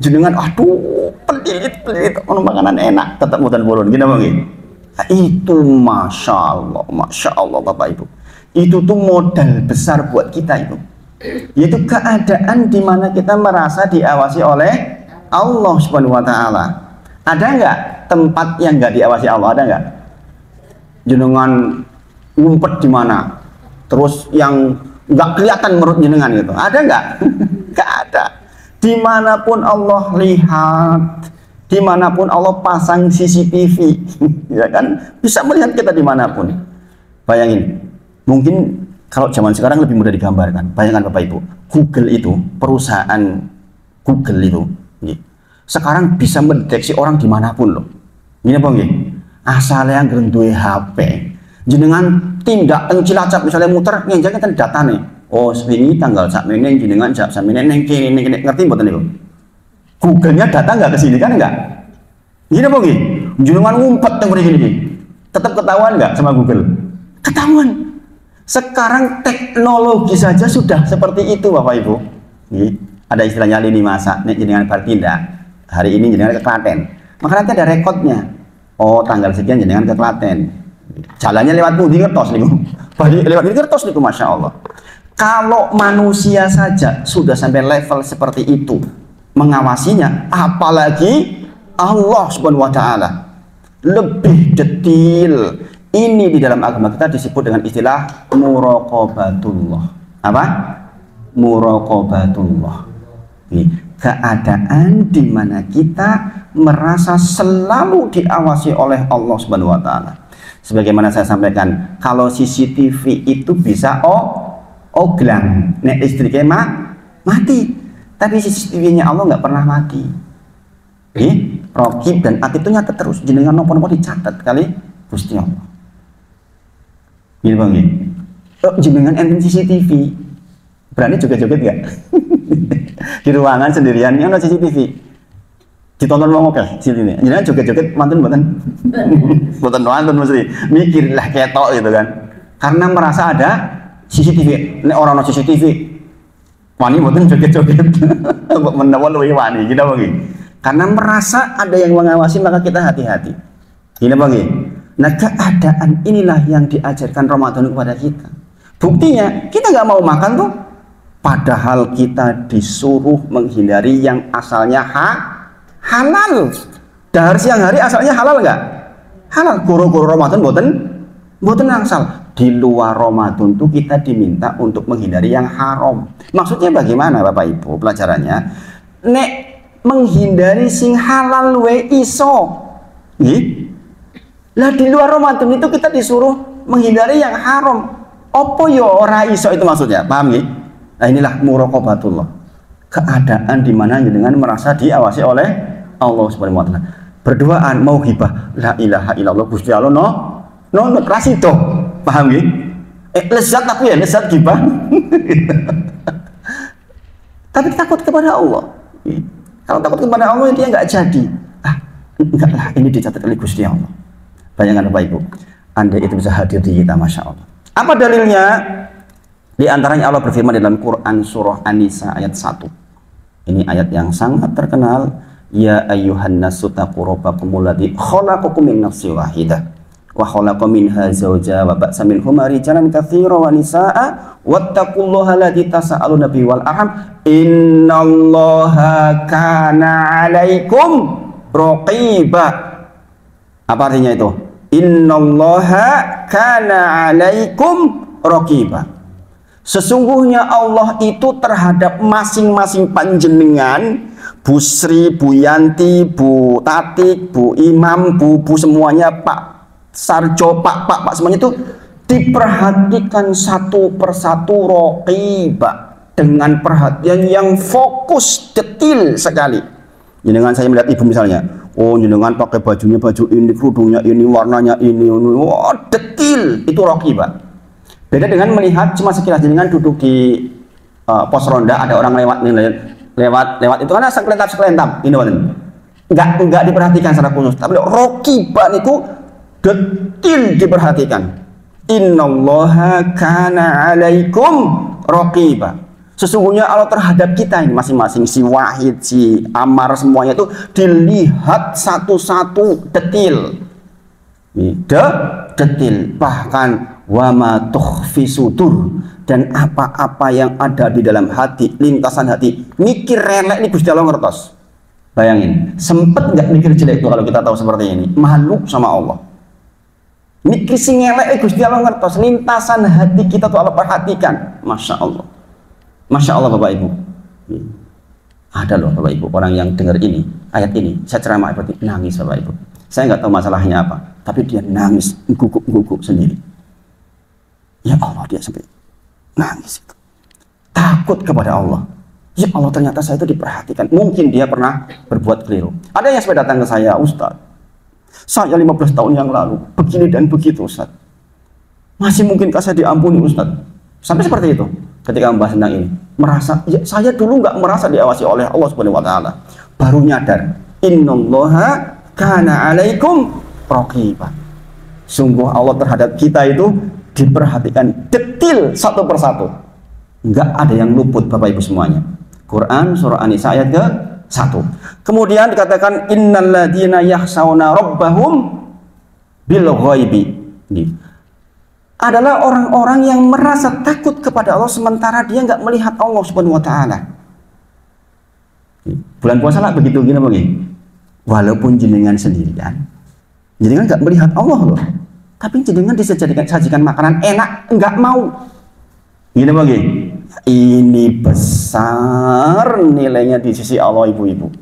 Jenengan aduh pelit ono makanan enak tetep mboten purun. Gini apa nggih? Itu masya Allah Bapak Ibu, itu tuh modal besar buat kita itu, yaitu keadaan dimana kita merasa diawasi oleh Allah Subhanahu wa taala. Ada nggak tempat yang nggak diawasi Allah? Ada nggak? Jenengan ngumpet di mana terus yang nggak kelihatan menurut jenengan gitu, ada nggak? Nggak ada. Dimanapun Allah lihat, dimanapun Allah pasang CCTV, ya kan, bisa melihat kita dimanapun. Bayangin, mungkin kalau zaman sekarang lebih mudah digambarkan. Bayangkan Bapak Ibu, Google itu, perusahaan Google itu, sekarang bisa mendeteksi orang dimanapun loh. Gini apa nggih? Asalnya ngerenduwe HP, jenengan tindak teng Cilacap misalnya muter, ngenjangnya kan data nih. Oh, ini tanggal sak meneng jenengan sak meneng neng kene ngerti mboten niku? Google-nya data nggak ke sini kan enggak? Gini apa nggih? Jenengan ngumpet teng gini. Tetap ketahuan nggak sama Google? Ketahuan. Sekarang teknologi saja sudah seperti itu Bapak Ibu. Ada istilahnya lini masa. Nek jenengan bertindak hari ini jenengan ke Klaten, maka nanti ada rekodnya. Oh, tanggal sekian jenengan ke Klaten. Jalannya lewat Budi ngertos niku. Balik lewat ini ngertos niku, Masya Allah. Kalau manusia saja sudah sampai level seperti itu mengawasinya, apalagi Allah Subhanahu wa taala. Lebih detail. Ini di dalam agama kita disebut dengan istilah muraqabatullah. Apa? Muraqabatullah. Keadaan di mana kita merasa selalu diawasi oleh Allah Subhanahu wa taala. Sebagaimana saya sampaikan, kalau CCTV itu bisa oglang, nek listriknya mati. Tapi CCTV-nya Allah nggak pernah mati. Raqib dan Atid itu nyata terus, jenengan nopo-nopo dicatat kali Gusti Allah. Gini bang, jenengan enten CCTV, berani joget-joget nggak? Di ruangan sendirian, yang ada CCTV, ditonton wong oke, sini. Jenengan joget-joget manten buatan nonton mesti, mikir lah ketok gitu kan. karena merasa ada CCTV. Nek orang no CCTV, wani mboten joget-joget. Mbok menawa luwih wani, kita bagi. Karena merasa ada yang mengawasi maka kita hati-hati. Gini bagi. Nah keadaan inilah yang diajarkan Ramadan kepada kita. Buktinya kita nggak mau makan tuh, padahal kita disuruh menghindari yang asalnya halal. Dahar siang hari asalnya halal nggak? Halal. Guru-guru Ramadan boten angsal. Di luar Ramadan tuh kita diminta untuk menghindari yang haram. Maksudnya bagaimana Bapak Ibu pelajarannya? Nek menghindari sing halal we iso. Nggih. Lah di luar Ramadan itu kita disuruh menghindari yang haram. Opo yo ora iso itu maksudnya, paham nggih? Nah inilah muraqabatullah. Keadaan di mana dengan merasa diawasi oleh Allah Subhanahu wa taala. Berduaan mau hibah, la ilaha illallah Gusti Allah no rasito. Paham nggih? Lezat tapi ya lezat hibah. Tapi takut kepada Allah. Kalau takut kepada Allah dia nggak jadi. Enggak lah, ini dicatat oleh Gusti Allah. Bayangkan Bapak Ibu, andai itu bisa hadir di kita, Masya Allah. Apa dalilnya? Di antaranya Allah berfirman dalam Quran surah An-Nisa ayat 1. Ini ayat yang sangat terkenal. Ya ayyuhan nasu taqu rabbakumul ladzi khalaqakum min nafsin wahidah wa khalaqa minha zawjaha wa ba'sa minhuma rijalan katsiran wa nisaa'a wattaqullaha alladzi tasaaluna bihi wal arham innallaha kana 'alaikum raqiba. Apa artinya itu? Innallaha kana 'alaikum raqiba. Sesungguhnya Allah itu terhadap masing-masing panjenengan, Bu Sri, Bu Yanti, Bu Tatik, Bu Imam, Bu semuanya, Pak Sarjo, Pak semuanya itu diperhatikan satu persatu raqiba, dengan perhatian yang fokus, detil sekali. Dengan saya melihat ibu misalnya, oh jenengan pakai bajunya baju ini, kerudungnya ini, warnanya ini, oh detil, itu raqiba. Beda dengan melihat cuma sekilas jenengan duduk di pos ronda, ada orang lewat itu kan sekelentap ini enggak diperhatikan secara khusus, tapi raqiba itu detil diperhatikan. Innallaha kana 'alaikum raqiba. Sesungguhnya Allah terhadap kita ini masing-masing, si Wahid, si Amar, semuanya itu dilihat satu-satu detil. Detil, bahkan wama tukhfi sudur, dan apa-apa yang ada di dalam hati, lintasan hati, mikir relek ini Gusti Allah ngertos. Bayangin, sempet nggak mikir jelek itu kalau kita tahu seperti ini, malu sama Allah. Mikir sing elek Gusti Allah ngertos, lintasan hati kita tuh Allah perhatikan. Masya Allah. Masya Allah Bapak Ibu. Ada loh Bapak Ibu orang yang dengar ini, ayat ini, saya ceramah seperti nangis Bapak Ibu. Saya nggak tahu masalahnya apa, tapi dia nangis, guguk sendiri. Ya Allah, dia sampai nangis itu. Takut kepada Allah. Ya Allah, ternyata saya itu diperhatikan. Mungkin dia pernah berbuat keliru. Ada yang sampai datang ke saya, Ustaz, saya 15 tahun yang lalu begini dan begitu Ustaz. Masih mungkinkah saya diampuni Ustaz? Sampai seperti itu. Ketika membahas tentang ini, merasa ya, saya dulu nggak merasa diawasi oleh Allah Subhanahu wa taala. Baru nyadar, innallaha kana 'alaikum raqiba. Sungguh Allah terhadap kita itu diperhatikan detil satu persatu. Enggak ada yang luput Bapak Ibu semuanya. Quran surah An-Nisa ayat ke-1. Kemudian dikatakan innalladzina yakhshawna rabbahum bil ghaibi. Adalah orang-orang yang merasa takut kepada Allah sementara dia nggak melihat Allah Subhanahu wa taala. Bulan puasa lah begitu gini begini. Walaupun jenengan sendirian, jenengan nggak melihat Allah loh, tapi jenengan disajikan makanan enak, nggak mau. Gini bagi, ini besar nilainya di sisi Allah ibu-ibu.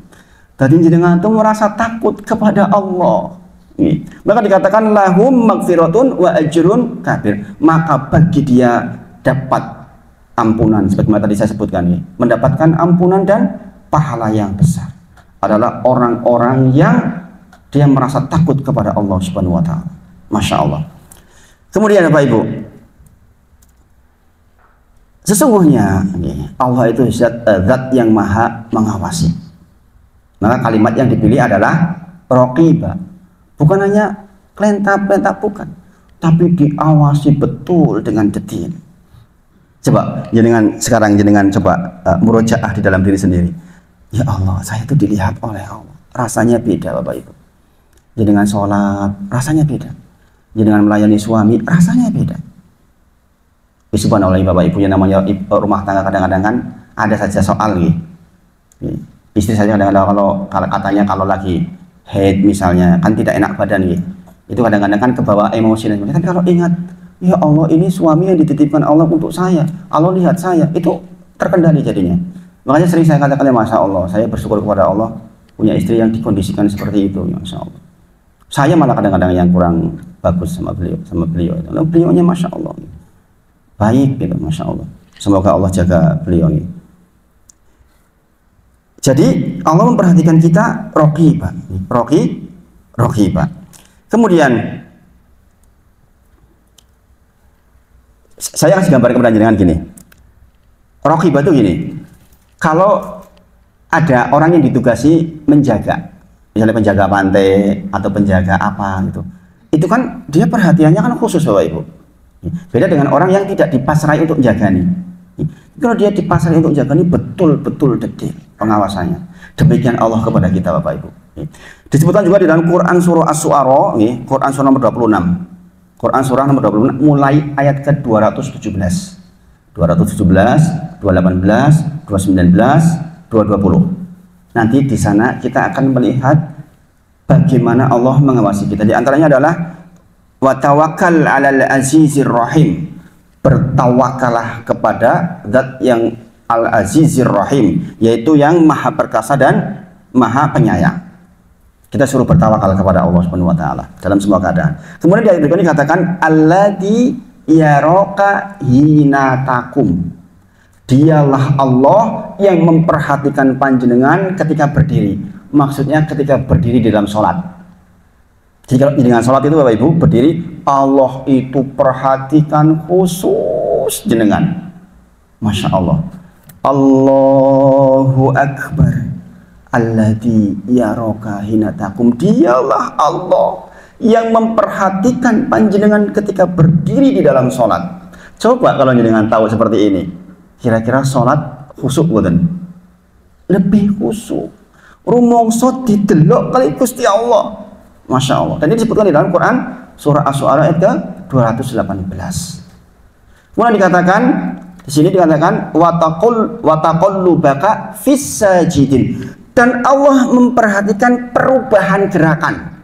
Tadi jenengan tuh merasa takut kepada Allah. Maka dikatakan lahum magfiratun wa ajrun kabir. Maka bagi dia dapat ampunan, sebagaimana tadi saya sebutkan ini, mendapatkan ampunan dan pahala yang besar. Adalah orang-orang yang dia merasa takut kepada Allah Subhanahu wa taala. Masya Allah. Kemudian Bapak Ibu, sesungguhnya Allah itu zat yang maha mengawasi. Maka kalimat yang dipilih adalah raqiba. Bukan hanya kelentap-kelentap, bukan. tapi diawasi betul dengan detail. Coba jenengan coba murojaah di dalam diri sendiri. Ya Allah, saya itu dilihat oleh Allah. Rasanya beda Bapak Ibu. Jenengan sholat, rasanya beda. Jenengan melayani suami, rasanya beda. Subhanallah Bapak Ibu, yang namanya rumah tangga kadang-kadang kan ada saja soal nih. Istri saya kadang-kadang kalau katanya kalau lagi haid misalnya kan tidak enak badan nih. Itu kadang-kadang kan kebawa emosi dan sebagainya. Tapi kalau ingat, ya Allah, ini suami yang dititipkan Allah untuk saya. Allah lihat saya, itu terkendali jadinya. Makanya sering saya katakan, ya Masya Allah, saya bersyukur kepada Allah punya istri yang dikondisikan seperti itu, ya Masya Allah. Saya malah kadang-kadang yang kurang bagus sama beliau. Lalu beliaunya Masya Allah, baik gitu, Masya Allah. Semoga Allah jaga beliau ini. Jadi Allah memperhatikan kita raqibah. Kemudian saya kasih gambar kepada jenengan gini. Raqibah itu gini. Kalau ada orang yang ditugasi menjaga, misalnya penjaga pantai atau penjaga apa gitu, itu kan dia perhatiannya kan khusus Bapak Ibu. Beda dengan orang yang tidak dipasrai untuk menjaga nih. Kalau dia dipasrai untuk menjaga nih betul-betul detail pengawasannya. Demikian Allah kepada kita Bapak Ibu. Disebutkan juga di dalam Quran surah Asy-Syu'ara, Quran surah nomor 26. Quran surah nomor 26 mulai ayat ke-217. 217, 218, 219, 220. Nanti di sana kita akan melihat bagaimana Allah mengawasi kita. Di antaranya adalah wa tawakkal 'alal azizir rahim. Bertawakalah kepada Zat yang Al-Azizir Rahim, yaitu yang Maha Perkasa dan Maha Penyayang. Kita suruh bertawakal kepada Allah Subhanahu wa taala dalam semua keadaan. Kemudian di ayat berikutnya dikatakan alladzi yaraka hina takum. Dialah Allah yang memperhatikan panjenengan ketika berdiri. Maksudnya ketika berdiri di dalam sholat. Jadi kalau dengan sholat itu Bapak Ibu berdiri, Allah itu perhatikan khusus jenengan. Masya Allah. Allahu Akbar. Alladzi yaraka hina takum. Dialah Allah yang memperhatikan panjenengan ketika berdiri di dalam sholat. Coba kalau jenengan tahu seperti ini, kira-kira sholat khusyuk boten? Lebih khusyuk. Rumongso didelok kali Gusti Allah. Masya Allah. Dan ini disebutkan di dalam Quran surah Asy-Syu'ara ayat ke-218. Kemudian dikatakan di sini dikatakan wataqallubaka fis sajidin, dan Allah memperhatikan perubahan gerakan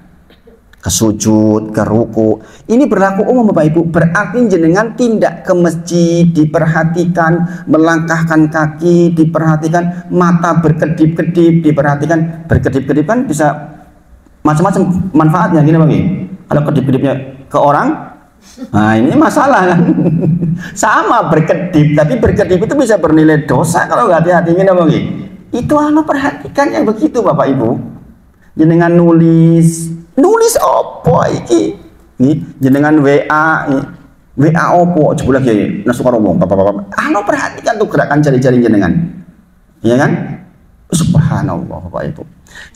ke sujud, ke ruku. Ini berlaku umum Bapak Ibu, berarti jenengan tindak ke masjid diperhatikan, melangkahkan kaki diperhatikan, mata berkedip-kedip diperhatikan. Berkedip-kedip kan bisa macam-macam manfaatnya gini Bang. Kalau kedip-kedipnya ke orang, nah ini masalah kan. Sama berkedip, tapi berkedip itu bisa bernilai dosa kalau nggak hati-hati gini Bang. Itu Allah perhatikan yang begitu Bapak Ibu. Jenengan nulis apa iki? Jenengan WA opo jebul lagi nasu karo wong apa-apa. Allah perhatikan tuh gerakan jari-jari jenengan. Iya kan? Subhanallah Bapak Ibu.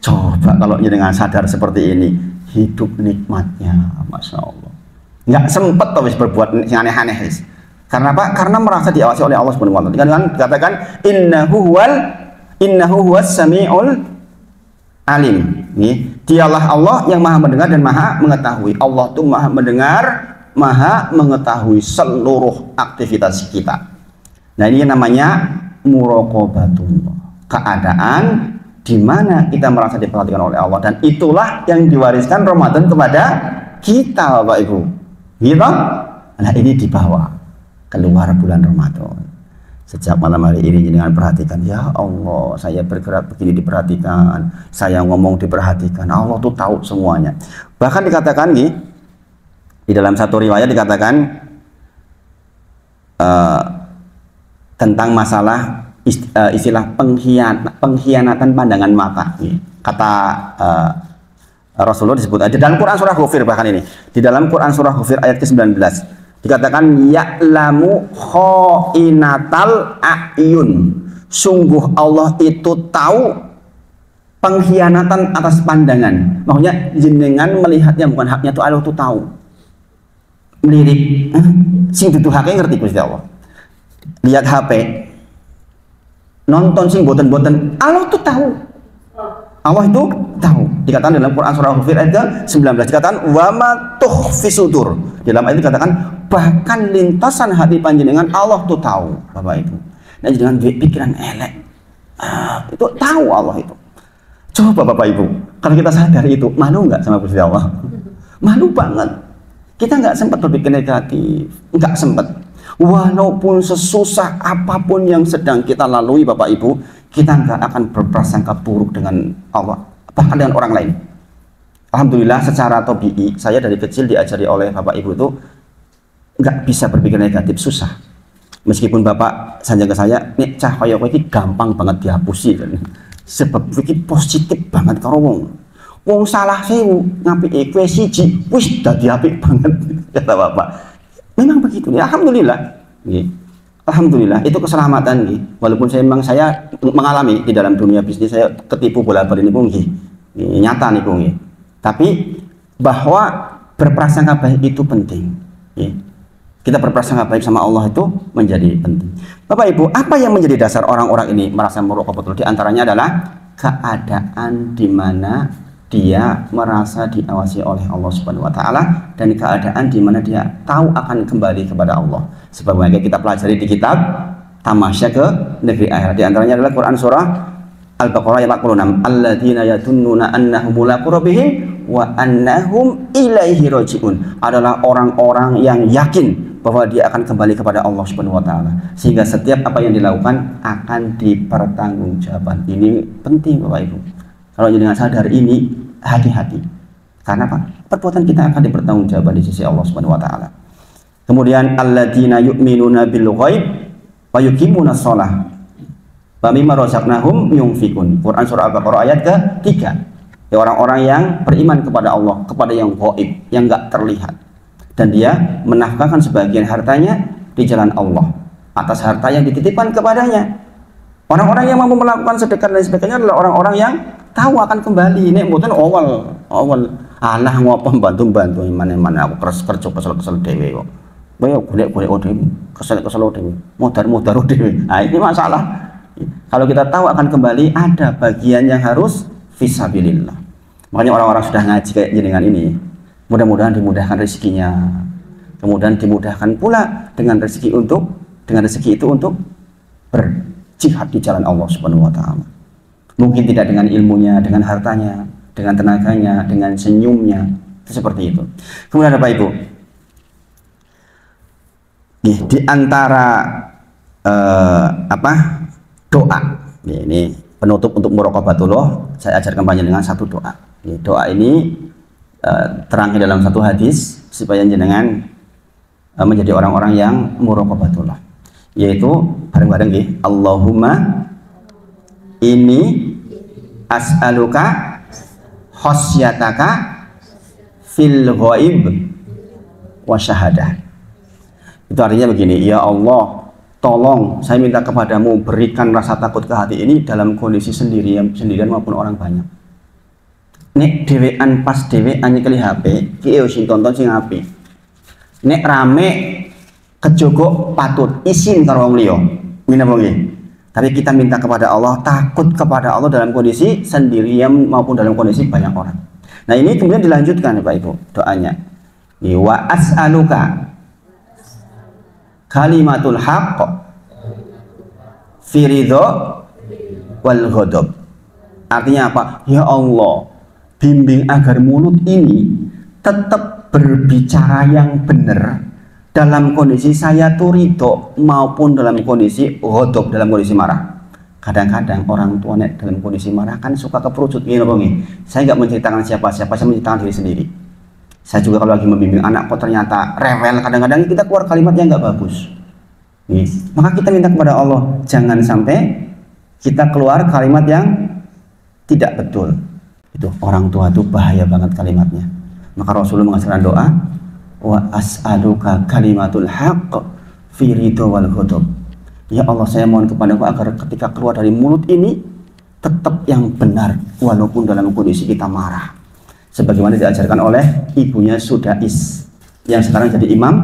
Coba kalau jenengan sadar seperti ini, hidup nikmatnya, Masya Allah. Nggak sempet wis berbuat yang aneh-aneh wis. Karena apa? Karena merasa diawasi oleh Allah Subhanahu wa taala. Kan dikatakan innahu huwas samiul alim. Dialah Allah yang Maha mendengar dan Maha mengetahui. Allah tuh Maha mendengar, Maha mengetahui seluruh aktivitas kita. Nah, ini namanya muraqabatullah. Keadaan di mana kita merasa diperhatikan oleh Allah, dan itulah yang diwariskan Ramadan kepada kita Bapak Ibu. Gitu? Nah, ini dibawa keluar bulan Ramadan. Sejak malam hari ini jangan perhatikan, ya Allah, saya bergerak begini diperhatikan, saya ngomong diperhatikan. Allah tuh tahu semuanya. Bahkan dikatakan nih, di dalam satu riwayat dikatakan tentang masalah istilah pengkhianatan pandangan mata. Kata Rasulullah disebut di dalam Quran surah Ghafir, bahkan ini di dalam Quran surah Ghafir ayat ke-19 dikatakan ya'lamu khainatal a'yun. Sungguh Allah itu tahu pengkhianatan atas pandangan. Maksudnya jenengan melihatnya bukan haknya, itu Allah itu tahu. melirik, sing dituduhake ngerti Gusti Allah. Lihat HP, nonton sing boten-boten, Allah tuh tahu. Allah itu tahu. Dikatakan dalam Quran surah Al-Ghafir ayat 19, dikatakan wa ma tukhfi sudur. Dalam ayat itu dikatakan bahkan lintasan hati panjenengan Allah tuh tahu, Bapak Ibu. Nah, jangan pikiran elek. Itu tahu Allah itu. Coba Bapak Ibu, kalau kita sadar itu, malu nggak sama Gusti Allah? Malu banget. Kita nggak sempat berpikir negatif, nggak sempat. Walaupun sesusah apapun yang sedang kita lalui Bapak Ibu, kita nggak akan berprasangka buruk dengan Allah, bahkan dengan orang lain. Alhamdulillah secara tabii, saya dari kecil diajari oleh Bapak Ibu itu nggak bisa berpikir negatif, susah. Meskipun Bapak sanjang ke saya, nih cahaya ini gampang banget dihapusi kan. Sebab ini positif banget karo wong salah sewu ngapik kowe siji wis dadi apik banget kata Bapak. Memang begitu ya, alhamdulillah. Nggih. Alhamdulillah itu keselamatan nggih. Walaupun saya mengalami di dalam dunia bisnis saya ketipu bola-bali niku nggih. Nyata niku nggih. Tapi bahwa berprasangka baik itu penting. Nggih. Kita berprasangka baik sama Allah itu menjadi penting. Bapak Ibu, apa yang menjadi dasar orang-orang ini merasa merokok betul? Di antaranya adalah keadaan di mana dia merasa diawasi oleh Allah Subhanahu wa taala dan keadaan di mana dia tahu akan kembali kepada Allah. Sebagaimana kita pelajari di kitab Tamasya ke Negeri Akhirat. Di antaranya adalah Quran surah Al-Baqarah ayat 46. Alladzina yadunnuna annahum mulaqu rabbihim wa annahum ilaihi rajiun. Adalah orang-orang yang yakin bahwa dia akan kembali kepada Allah Subhanahu wa taala. Sehingga setiap apa yang dilakukan akan dipertanggungjawabkan. Ini penting Bapak Ibu. Kalau dengan sadar ini, hati-hati. Karena apa? Perbuatan kita akan dipertanggungjawabkan di sisi Allah Subhanahu wa taala. Kemudian alladzina yu'minuna bil ghaib wa yuqimunas shalah wa mimma razaqnahum yunfikun. Quran surah Al-Baqarah ayat ke-3. Ya, orang-orang yang beriman kepada Allah, kepada yang gaib, yang enggak terlihat. Dan dia menafkahkan sebagian hartanya di jalan Allah atas harta yang dititipkan kepadanya. Orang-orang yang mampu melakukan sedekah dan sebagainya adalah orang-orang yang tahu akan kembali. Ini mboten awal alah ngopo bantu-bantu mana-mana aku kerja kesel dhewe kok. Kowe golek-golek dhewe, kesel dhewe, modar dhewe. Nah, ini masalah. Kalau kita tahu akan kembali, ada bagian yang harus fisabilillah. Makanya orang-orang sudah ngaji kayak jenengan ini, mudah-mudahan dimudahkan rezekinya. Kemudian dimudahkan pula dengan rezeki itu untuk berjihad di jalan Allah Subhanahu wa taala. Mungkin tidak dengan ilmunya, dengan hartanya, dengan tenaganya, dengan senyumnya, itu seperti itu. Kemudian Bapak Ibu, di antara doa, ini penutup untuk muraqabatullah, saya ajarkan panjenengan satu doa. Doa ini terangnya dalam satu hadis supaya jenengan menjadi orang-orang yang muraqabatullah, yaitu bareng-bareng nggih, Allahumma inni as'aluka khosyataka fil ghaib wa syahadah. Itu artinya begini, ya Allah, tolong saya minta kepadamu berikan rasa takut ke hati ini dalam kondisi sendirian maupun orang banyak. Nek dhewean pas dhewean nyekeli HP, ki sing tonton sing apik. Nek rame kejogo patut isin karo wong liya. Minapa nggih? Tapi kita minta kepada Allah, takut kepada Allah dalam kondisi sendirian maupun dalam kondisi banyak orang. Nah, ini kemudian dilanjutkan Bapak Ibu doanya. Wa as'aluka kalimatul haqq fi ridha wal ghadab. Artinya apa? Ya Allah, bimbing agar mulut ini tetap berbicara yang benar dalam kondisi saya tuh ridho maupun dalam kondisi ghadab, dalam kondisi marah. Kadang-kadang orang tua dalam kondisi marah kan suka keperucut gini. Saya nggak menceritakan siapa-siapa, saya menceritakan diri sendiri. Saya juga kalau lagi membimbing anak kok ternyata rewel, kadang-kadang kita keluar kalimat yang nggak bagus. Nih, maka kita minta kepada Allah jangan sampai kita keluar kalimat yang tidak betul. Itu orang tua itu bahaya banget kalimatnya. Maka Rasulullah mengajarkan doa, wa as'aluka kalimatul haqq fi ridha wal ghadab. Ya Allah, saya mohon kepadamu agar ketika keluar dari mulut ini tetap yang benar walaupun dalam kondisi kita marah. Sebagaimana diajarkan oleh ibunya Sudais. yang sekarang jadi imam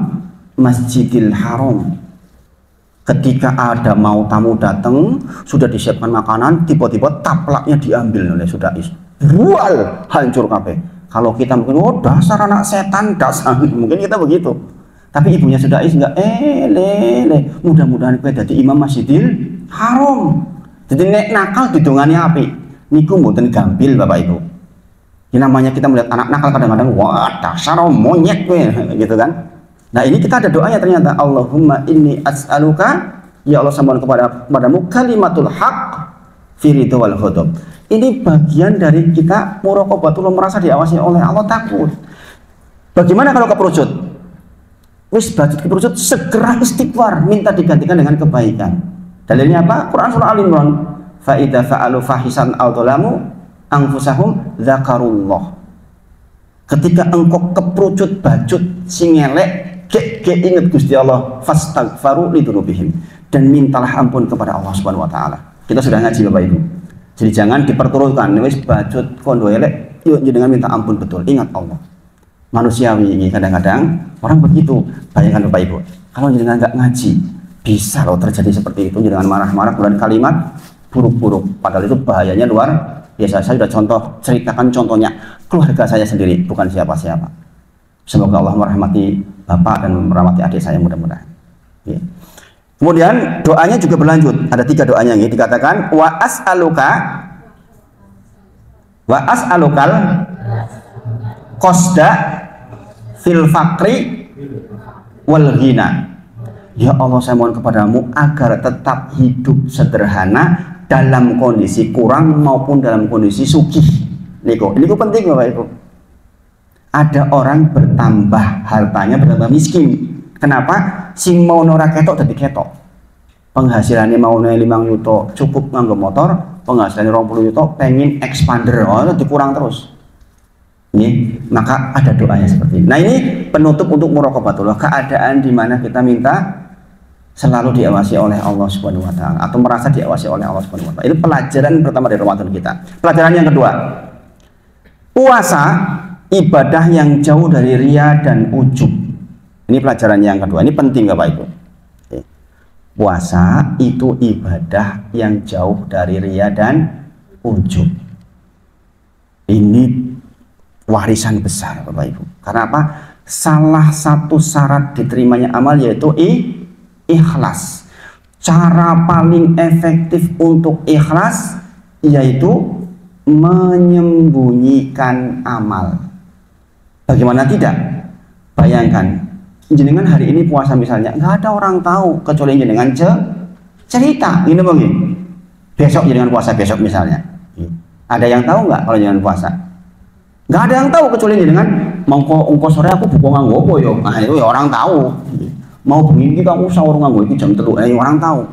Masjidil Haram. Ketika ada mau tamu datang, sudah disiapkan makanan, tiba-tiba taplaknya diambil oleh Sudais. Bual, hancur kabeh. Kalau kita mungkin, oh dasar anak setan, dasar, mungkin kita begitu. Tapi ibunya Sudais enggak, mudah-mudahan kowe dadi imam Masjidil Haram. Jadi nek nakal didongani api. Niku mboten gampil Bapak Ibu. Ini namanya kita melihat anak nakal kadang-kadang, wah dasar monyet kowe, gitu kan. Nah ini kita ada doanya ternyata, Allahumma inni as'aluka, ya Allah sambung kepadamu kalimatul haq fi ridha wal ghadab. Ini bagian dari kita muraqabatullah, merasa diawasi oleh Allah, takut. Bagaimana kalau keperucut? Wis bajut keperucut, segera istighfar, minta digantikan dengan kebaikan. Dalilnya apa? Quran surah Al-Imran, fa idza fa'alu fahisan aw dzalamu anfusahum dzakarullah. Ketika engkau keperucut bajut sing elek, ingat Gusti Allah, fastaghfaru lidzunubihim, dan mintalah ampun kepada Allah Subhanahu wa taala. Kita sudah ngaji Bapak Ibu. Jadi jangan diperturutkan, wis bajut kondo elek, yuk jangan minta ampun betul. Ingat Allah. Manusiawi ini kadang-kadang orang begitu. Bayangkan Bapak Ibu, kalau jangan nggak ngaji, bisa loh terjadi seperti itu, jangan marah-marah keluar kalimat buruk-buruk. Padahal itu bahayanya luar biasa. Saya sudah ceritakan contohnya keluarga saya sendiri, bukan siapa-siapa. Semoga Allah merahmati Bapak dan merahmati adik saya mudah-mudahan. Ya. Kemudian doanya juga berlanjut. Ada 3 doanya ini dikatakan wa as'alukal qasda fil faqri wal ghina. Ya Allah, saya mohon kepadamu agar tetap hidup sederhana dalam kondisi kurang maupun dalam kondisi sugih. Ini penting Bapak Ibu. Ada orang bertambah hartanya, bertambah miskin. Kenapa? Sing mau ora ketok dadi ketok. Penghasilannya mau 5 yuto cukup nganggo motor, penghasilannya 20 yuto pengen expander, dikurang terus. Ini maka ada doanya seperti ini. Nah ini penutup untuk muraqabatullah, keadaan di mana kita minta selalu diawasi oleh Allah Subhanahu wa taala atau merasa diawasi oleh Allah Subhanahu wa taala. Itu pelajaran pertama dari Ramadan kita. Pelajaran yang kedua, puasa ibadah yang jauh dari riya dan ujub. Ini pelajaran yang kedua. Ini penting Bapak Ibu. Puasa itu ibadah yang jauh dari riya dan ujub. Ini warisan besar Bapak Ibu. Karena apa? Salah satu syarat diterimanya amal yaitu ikhlas. Cara paling efektif untuk ikhlas yaitu menyembunyikan amal. Bagaimana tidak? Bayangkan, jenengan hari ini puasa misalnya, nggak ada orang tahu kecuali jenengan cerita, ini bang. Besok jenengan puasa besok misalnya, ada yang tahu nggak kalau jenengan puasa? Nggak ada yang tahu kecuali jenengan. Mongko sore aku buka nganggo apa yo? Nah itu ya orang tahu. Mau bengi kamu sahur nganggo itu jam 3, orang tahu.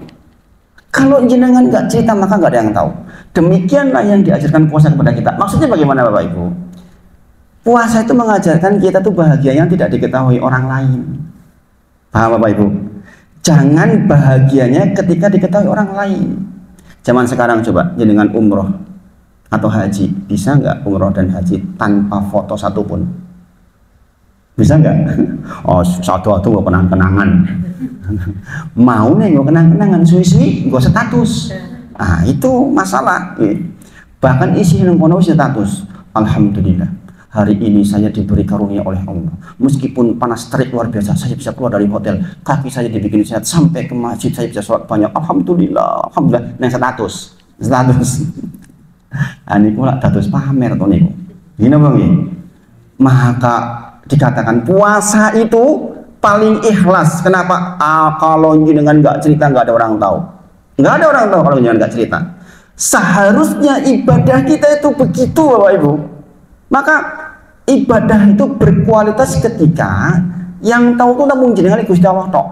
Kalau jenengan nggak cerita maka nggak ada yang tahu. Demikianlah yang diajarkan puasa kepada kita. Maksudnya bagaimana Bapak Ibu? Puasa itu mengajarkan kita tuh bahagia yang tidak diketahui orang lain. Paham Bapak Ibu? Jangan bahagianya ketika diketahui orang lain. Zaman sekarang coba jenengan umroh atau haji, bisa nggak umroh dan haji tanpa foto satupun? Bisa nggak? Oh satu-satu gue kenang-kenangan. Mau nih gue kenang-kenangan suwi-suwi gue status. Ah itu masalah. Bahkan isi nengkono status. Alhamdulillah, hari ini saya diberi karunia oleh Allah. Meskipun panas terik luar biasa, saya bisa keluar dari hotel, kaki saya dibikin sehat, sampai ke masjid saya bisa sholat banyak. Alhamdulillah, alhamdulillah. Yang status. Ini pula status pamer tuh nih. Gini bang, maka dikatakan puasa itu paling ikhlas. Kenapa? Kalau jenengan nggak cerita nggak ada orang tahu. Nggak ada orang tahu kalau jenengan nggak cerita. Seharusnya ibadah kita itu begitu Bapak Ibu. Maka ibadah itu berkualitas ketika yang tahu itu namun jenengan Gusti Allah tok.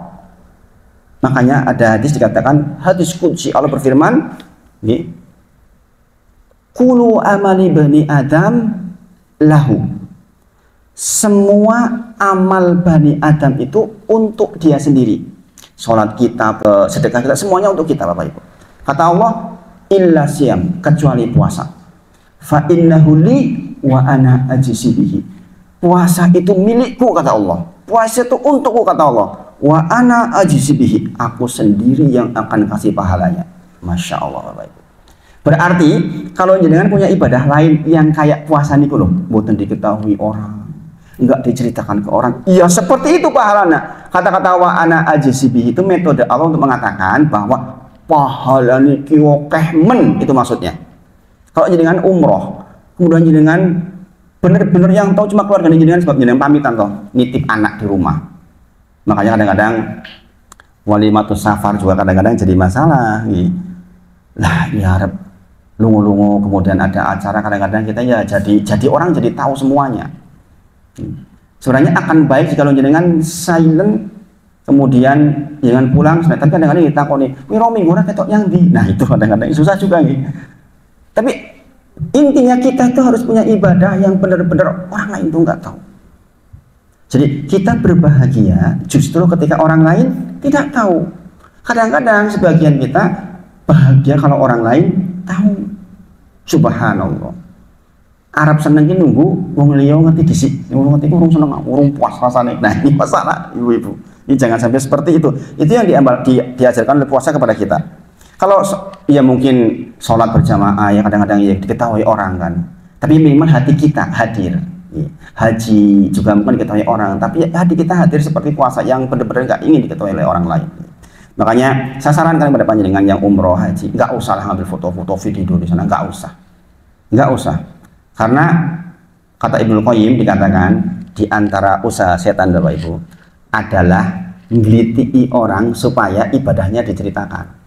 Makanya ada hadis dikatakan, hadis qudsi, Allah berfirman, Kulu amali bani Adam lahu. Semua amal bani Adam itu untuk dia sendiri. Sholat kita, sedekah kita, semuanya untuk kita Bapak Ibu. Kata Allah, illa siyam, kecuali puasa. Fa innahu li wa ana ajzibihi. Puasa itu milikku kata Allah. Puasa itu untukku kata Allah. Wa ana ajzibihi, aku sendiri yang akan kasih pahalanya. Masya Allah Bapak Ibu. Berarti kalau jenengan punya ibadah lain yang kayak puasa niku loh, mboten diketahui orang, enggak diceritakan ke orang, ya seperti itu pahalanya. Kata-kata wa ana ajzibihi itu metode Allah untuk mengatakan bahwa pahala niki akeh men, itu maksudnya. Kalau jenengan umroh, kemudian jenengan bener-bener yang tahu cuma keluarga jenengan sebab jenengan pamitan toh, nitip anak di rumah. Makanya kadang-kadang walimatus safar juga kadang-kadang jadi masalah. Lah ya Rab, lungu-lungu kemudian ada acara, kadang-kadang kita ya jadi orang jadi tahu semuanya. Sebenarnya akan baik jika jenengan silent, kemudian jangan pulang, tapi kadang-kadang ditakoni, "Wiro minggu ora ketok yang di." Nah, itu kadang-kadang susah juga nih. Tapi intinya kita itu harus punya ibadah yang benar-benar orang lain itu nggak tahu. Jadi kita berbahagia justru ketika orang lain tidak tahu. Kadang-kadang sebagian kita bahagia kalau orang lain tahu. Subhanallah. Arab seneng ki nunggu wong liya ngerti dhisik. Wong ngerti urung seneng, urung puas rasane. Nah, ini masalah ibu-ibu. Ini jangan sampai seperti itu. Itu yang diajarkan oleh puasa kepada kita. Kalau ya mungkin sholat berjamaah ya kadang-kadang ya diketahui orang kan. Tapi minimal hati kita hadir. Ya. Haji juga mungkin diketahui orang. Tapi hati kita hadir seperti puasa yang benar-benar nggak ingin diketahui oleh orang lain. Makanya saya sarankan kepada panjenengan yang umroh haji, nggak usah ngambil foto-foto video di sana, nggak usah. Karena kata Ibnu Qayyim dikatakan di antara usaha setan Bapak Ibu adalah ngeliti orang supaya ibadahnya diceritakan.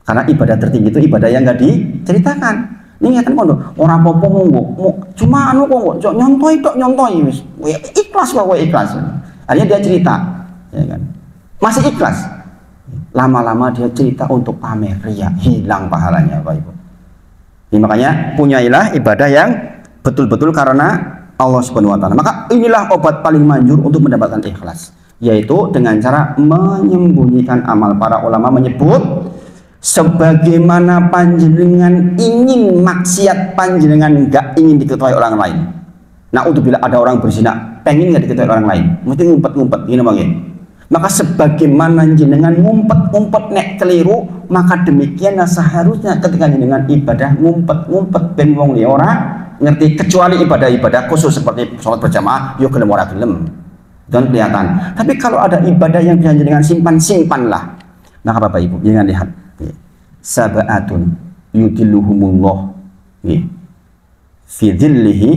Karena ibadah tertinggi itu ibadah yang nggak diceritakan. Ini ngeten kono, orang popo monggo, cuma anu kok nyontoi wis. Ikhlas kok ikhlas. Akhirnya dia cerita, ya kan. Masih ikhlas. Lama-lama dia cerita untuk pamer, ria, hilang pahalanya Bapak Ibu. Ini makanya punyailah ibadah yang betul-betul karena Allah Subhanahu wa taala. Maka inilah obat paling manjur untuk mendapatkan ikhlas, yaitu dengan cara menyembunyikan amal. Para ulama menyebut sebagaimana panjenengan ingin maksiat panjenengan enggak ingin diketahui orang lain. Nah, untuk bila ada orang berzina, pengen nggak diketahui orang lain, mesti ngumpet-ngumpet gini bang. Maka sebagaimana jenengan ngumpet-ngumpet nek keliru, maka demikian seharusnya ketika jenengan ibadah ngumpet-ngumpet ben wong liya ora ngerti, kecuali ibadah-ibadah khusus seperti sholat berjamaah, yo gelem ora gelem. Dan kelihatan. Tapi kalau ada ibadah yang bisa jenengan simpan-simpanlah. Maka Bapak Ibu, jangan lihat. Sab'atun yudilluhumullah fi dhillihi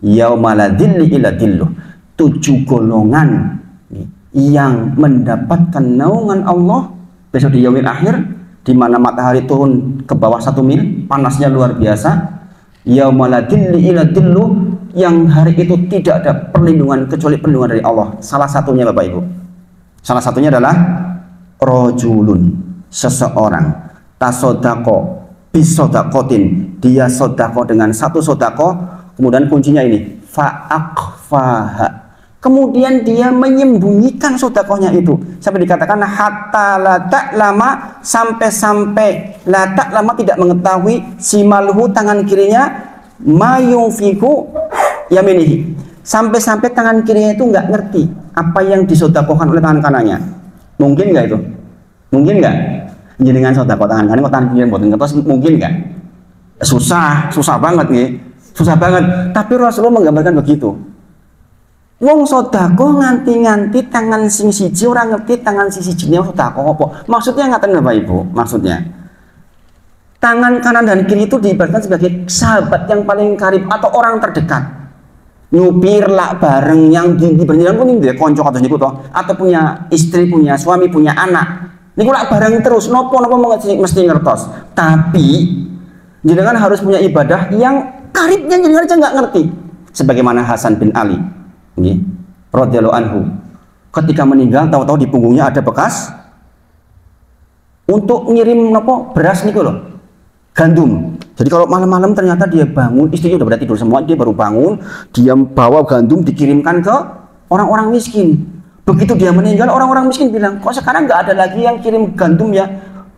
yauma la dhilli illa dhilluh. 7 golongan yang mendapatkan naungan Allah besok di yaumil akhir, di mana matahari turun ke bawah 1 mil, panasnya luar biasa. Yauma la dhilli illa dhilluh, yang hari itu tidak ada perlindungan kecuali perlindungan dari Allah. Salah satunya Bapak Ibu, salah satunya adalah rojulun, seseorang tasodako bisodakotin, dia sodako dengan satu sodako, kemudian kuncinya ini fa'akfaha, kemudian dia menyembunyikan sodakohnya itu sampai dikatakan hatta la ta'lama, sampai la ta'lama tidak mengetahui simalhu, tangan kirinya, mayungfiku yaminihi, sampai tangan kirinya itu nggak ngerti apa yang disodakohkan oleh tangan kanannya. Mungkin nggak itu? Mungkin nggak? Jenengan sodakoh tangan kanan kok tangan kiri mboten ngertos, mungkin nggak? Susah banget nih, susah banget. Tapi Rasulullah menggambarkan begitu. Wong sodako nganti tangan sing siji orang ngerti tangan sing sijine sodako apa? Maksudnya ngaten Bapak Ibu, maksudnya tangan kanan dan kiri itu diibaratkan sebagai sahabat yang paling karib atau orang terdekat. Nyupir lah bareng yang di berjalan pun ini konco atau niku toh, atau punya istri, punya suami, punya anak. Niku lah bareng terus, nopo mesti ngertos. Tapi jenengan harus punya ibadah yang karibnya jenengan aja nggak ngerti. Sebagaimana Hasan bin Ali, radhiyallahu anhu, ketika meninggal tahu-tahu di punggungnya ada bekas untuk ngirim nopo beras niku loh, gandum. Jadi kalau malam-malam ternyata dia bangun, istrinya udah pada tidur semua, dia baru bangun, dia bawa gandum dikirimkan ke orang-orang miskin. Begitu dia meninggal, orang-orang miskin bilang, kok sekarang nggak ada lagi yang kirim gandum ya?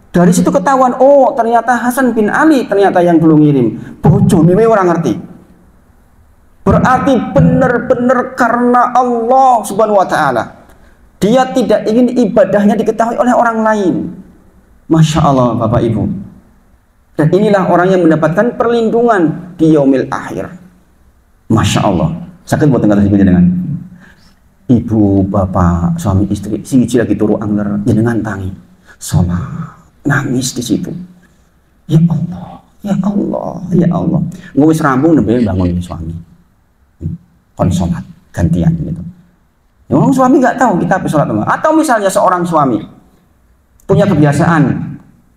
Dari situ ketahuan, oh ternyata Hasan bin Ali ternyata yang dulu ngirim. Bojone orang ngerti. berarti benar-benar karena Allah Subhanahu wa taala. Dia tidak ingin ibadahnya diketahui oleh orang lain. Masya Allah Bapak Ibu. Dan inilah orang yang mendapatkan perlindungan di yaumil akhir. Masya Allah. Sakit buat tengah dengan ibu, bapak, suami, istri, siji lagi turu angler, jenengan tangi, sholat, nangis di situ. Ya Allah, ya Allah, ya Allah. Ngewis rambung nembe bangun suami. Kon sholat gantian gitu. Ya, orang suami nggak tahu kita habis sholat atau misalnya seorang suami punya kebiasaan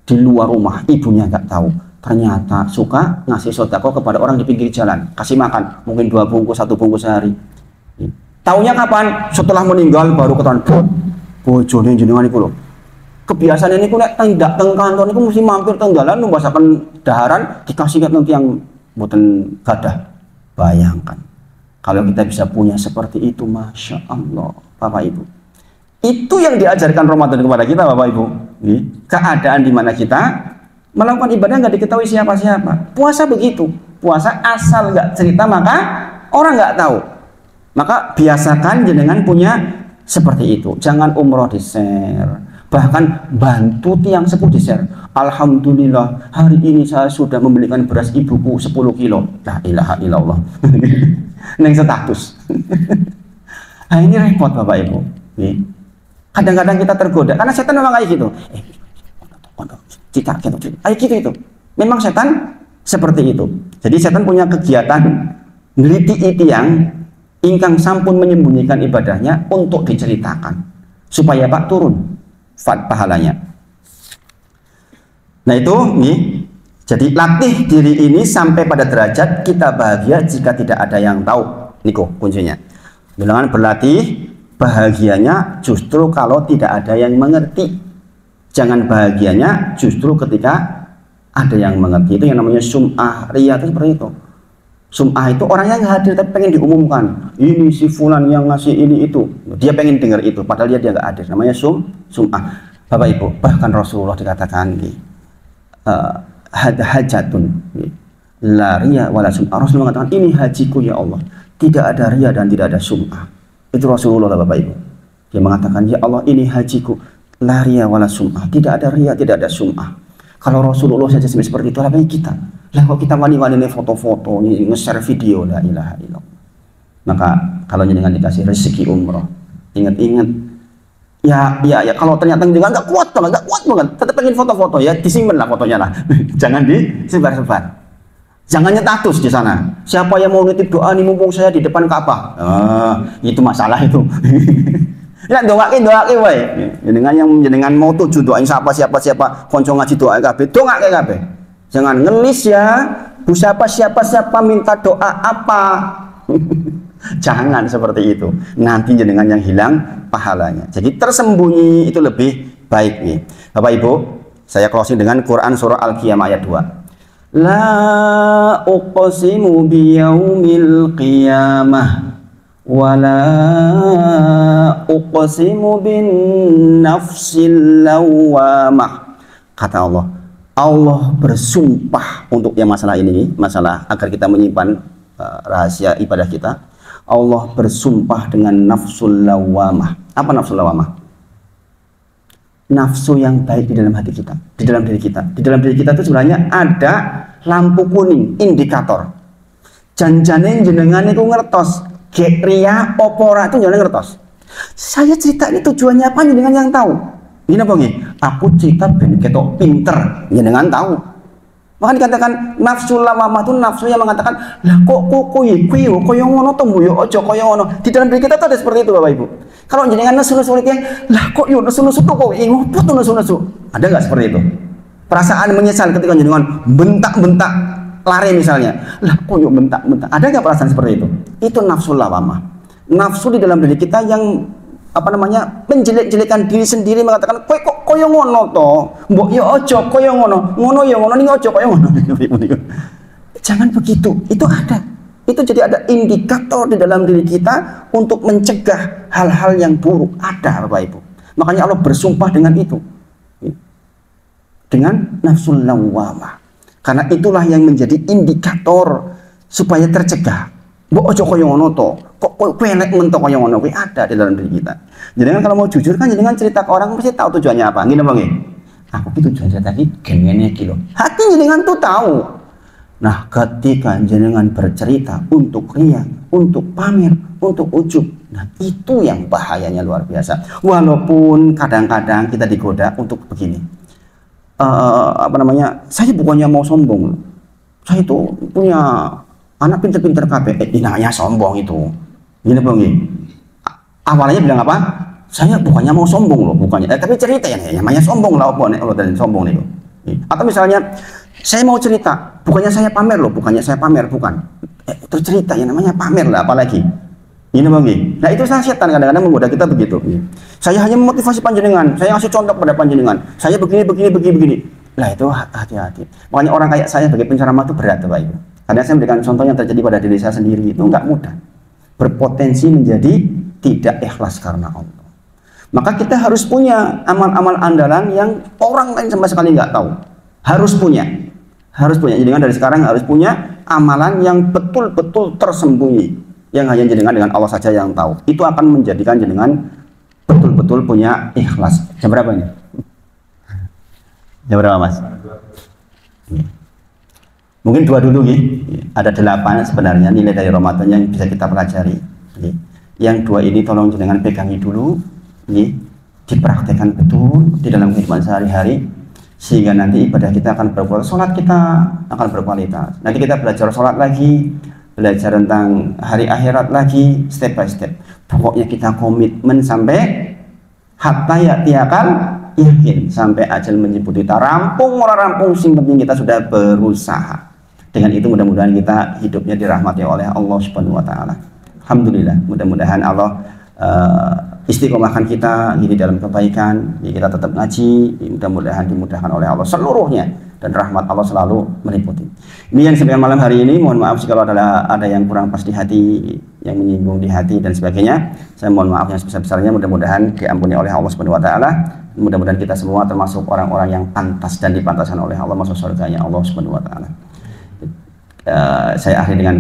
di luar rumah, ibunya nggak tahu, ternyata suka ngasih sedekah kepada orang di pinggir jalan, kasih makan mungkin 2 bungkus 1 bungkus sehari. Taunya kapan? Setelah meninggal baru ketahuan. Bojone jenengan iku lho. Kebiasaan ini ku nek tindak teng kantor niku mesti mampir teng dalan numbasaken daharan dikasih teng tiyang mboten gadah. Bayangkan kalau kita bisa punya seperti itu, Masya Allah Bapak Ibu. Itu yang diajarkan Ramadan kepada kita Bapak Ibu. Keadaan di mana kita melakukan ibadah nggak diketahui siapa-siapa. Puasa begitu. Puasa asal nggak cerita maka orang nggak tahu. Maka biasakan jenengan punya seperti itu. Jangan umroh di-share. Bahkan bantu tiang sepuh di-share. Alhamdulillah hari ini saya sudah membelikan beras ibuku 10 kilo. La ilaha illallah. Neng status. Nah ini repot Bapak Ibu. Kadang-kadang kita tergoda. Karena setan memang kayak gitu. Cita gitu. Kayak gitu itu. Memang setan seperti itu. Jadi setan punya kegiatan neliti tiang ingkang sampun menyembunyikan ibadahnya untuk diceritakan supaya Pak turun pahalanya. Nah itu nih, jadi latih diri ini sampai pada derajat kita bahagia jika tidak ada yang tahu. Niko kuncinya. Dengan berlatih bahagianya justru kalau tidak ada yang mengerti. Jangan bahagianya justru ketika ada yang mengerti. Itu yang namanya sum'ah, riya itu seperti itu. Sum'ah itu orang yang hadir tapi pengen diumumkan. Ini si fulan yang ngasih ini itu. Dia pengen dengar itu padahal dia nggak hadir. Namanya sum'ah. Bapak Ibu, bahkan Rasulullah dikatakan hajatun la riya wala sum'ah. Rasulullah mengatakan ini hajiku ya Allah. Tidak ada riya dan tidak ada sum'ah. Itu Rasulullah Bapak Ibu. Dia mengatakan ya Allah ini hajiku la riya wala sum'ah. Tidak ada riya, tidak ada sum'ah. Kalau Rasulullah saja seperti itu, apa yang kita? Lah kok kita wani-wani foto-foto, nge-share video, la ilaha illallah. Maka kalau jenengan dikasih rezeki umroh, ingat-ingat, ya kalau ternyata jenengan nggak kuat banget, tetap pengen foto-foto ya, disimpan lah fotonya lah, jangan disebar-sebar, jangan status di sana. Siapa yang mau nitip doa nih mumpung saya di depan Ka'bah, itu masalah itu. Ya doakin wae. Jenengan mau tuju doain siapa konco ngaji doa kabeh. Doaake kabeh. Jangan ngelis ya. Bu siapa minta doa apa. Jangan seperti itu. Nanti jenengan yang hilang pahalanya. Jadi tersembunyi itu lebih baik nih. Bapak Ibu, saya closing dengan Quran surah Al-Qiyamah ayat 2. La uqsimu biyaumil qiyamah wala uqsimu bin nafsil lawamah. Kata Allah bersumpah untuk yang masalah ini, masalah agar kita menyimpan rahasia ibadah kita. Allah bersumpah dengan nafsul lawamah. Apa nafsul lawamah? Nafsu yang baik di dalam hati kita, di dalam diri kita. Di dalam diri kita itu sebenarnya ada lampu kuning, indikator. Janjane jenengan itu ngertos ria opora itu jangan ngertos. Saya cerita ini tujuannya apa jenengan yang tahu. Ini apa nih? Aku cerita ben ketok pinter, jenengan tahu. Maka dikatakan nafsu lawamah itu nafsu yang mengatakan, lah kok koyo ngono to yo aja koyo ngono. Di dalam diri kita tuh ada seperti itu Bapak Ibu. Kalau jenengan nesu-nesu ya, lah kok yo nesu-nesu to kok ngopot to nesu-nesu. Ada nggak seperti itu? Perasaan menyesal ketika jenengan bentak-bentak lari misalnya, lah kok yuk bentak-bentak. Ada nggak perasaan seperti itu? Itu nafsu lawamah. Nafsu di dalam diri kita yang menjelek-jelekan diri sendiri, mengatakan koyo ngono to, mbok yo ojo koyo ngono ning ojo koyo ngono. Jangan begitu. Itu ada. Itu jadi ada indikator di dalam diri kita untuk mencegah hal-hal yang buruk. Ada Bapak Ibu. Makanya Allah bersumpah dengan itu. Dengan nafsul lawamah. Karena itulah yang menjadi indikator supaya tercegah. Mbok ojo kaya ngono to. Kok kowe elek men to kaya ngono kuwi ada di dalam diri kita. Jadi kalau mau jujur kan jenengan cerita ke orang pasti tahu tujuannya apa. Gini Bang. Aku itu tujuan cerita iki gengene iki lho. Hati jenengan tuh tahu. Nah, ketika jenengan bercerita untuk riya, untuk pamer, untuk ujub, nah itu yang bahayanya luar biasa. Walaupun kadang-kadang kita digoda untuk begini, saya bukannya mau sombong, saya itu punya anak pinter-pinter kabeh. Namanya sombong itu. Gini Bang, awalnya bilang apa? Saya bukannya mau sombong loh, bukannya. Tapi cerita ya, namanya sombong lah, apa dan sombong nih. Atau misalnya saya mau cerita, bukannya saya pamer loh, bukannya saya pamer, bukan. Terus cerita ya namanya pamer lah, apalagi. Ini Bang. Nah itu setan kadang-kadang menggoda kita begitu. Saya hanya memotivasi panjenengan, saya ngasih contoh pada panjenengan. Saya begini. Nah itu hati-hati. Makanya orang kayak saya sebagai penceramah itu berat Bapak Ibu. Karena saya memberikan contoh yang terjadi pada diri saya sendiri itu nggak mudah. Berpotensi menjadi tidak ikhlas karena Allah. Maka kita harus punya amal-amal andalan yang orang lain sama sekali nggak tahu. Harus punya. Jenengan dari sekarang harus punya amalan yang betul-betul tersembunyi, yang hanya jenengan dengan Allah saja yang tahu. Itu akan menjadikan jenengan betul-betul punya ikhlas. Jam berapa ini? Jam berapa Mas? Mungkin 2 dulu ya. Ada 8 sebenarnya nilai dari Ramadan yang bisa kita pelajari. Yang 2 ini tolong jenengan pegangi dulu, dipraktekkan betul di dalam kehidupan sehari-hari. Sehingga nanti ibadah kita akan berkualitas, sholat kita akan berkualitas. Nanti kita belajar sholat lagi, belajar tentang hari akhirat lagi, step by step. Pokoknya kita komitmen sampai hatta ya'tiyakal yakin, sampai ajal menjemput kita. Rampung orang rampung, sing penting kita sudah berusaha. Dengan itu mudah-mudahan kita hidupnya dirahmati oleh Allah Subhanahu wa taala. Alhamdulillah, mudah-mudahan Allah istiqomahkan kita di dalam kebaikan, kita tetap ngaji, mudah-mudahan dimudahkan oleh Allah seluruhnya dan rahmat Allah selalu meliputi. Ini yang sampai malam hari ini, mohon maaf jika ada yang kurang pas di hati, yang menyinggung di hati dan sebagainya. Saya mohon maaf yang sebesar-besarnya, mudah-mudahan diampuni oleh Allah Subhanahu wa taala. Mudah-mudahan kita semua termasuk orang-orang yang pantas dan dipantaskan oleh Allah masuk surganya Allah Subhanahu wa taala. Saya akhiri dengan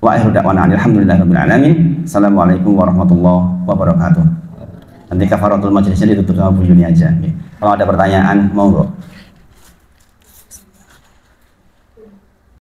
wa akhiru da'wana alhamdulillahirabbil alamin. Assalamualaikum warahmatullahi wabarakatuh. Nanti kafaratul majelisnya ditutup sama Bu Yuni aja. Kalau ada pertanyaan, monggo.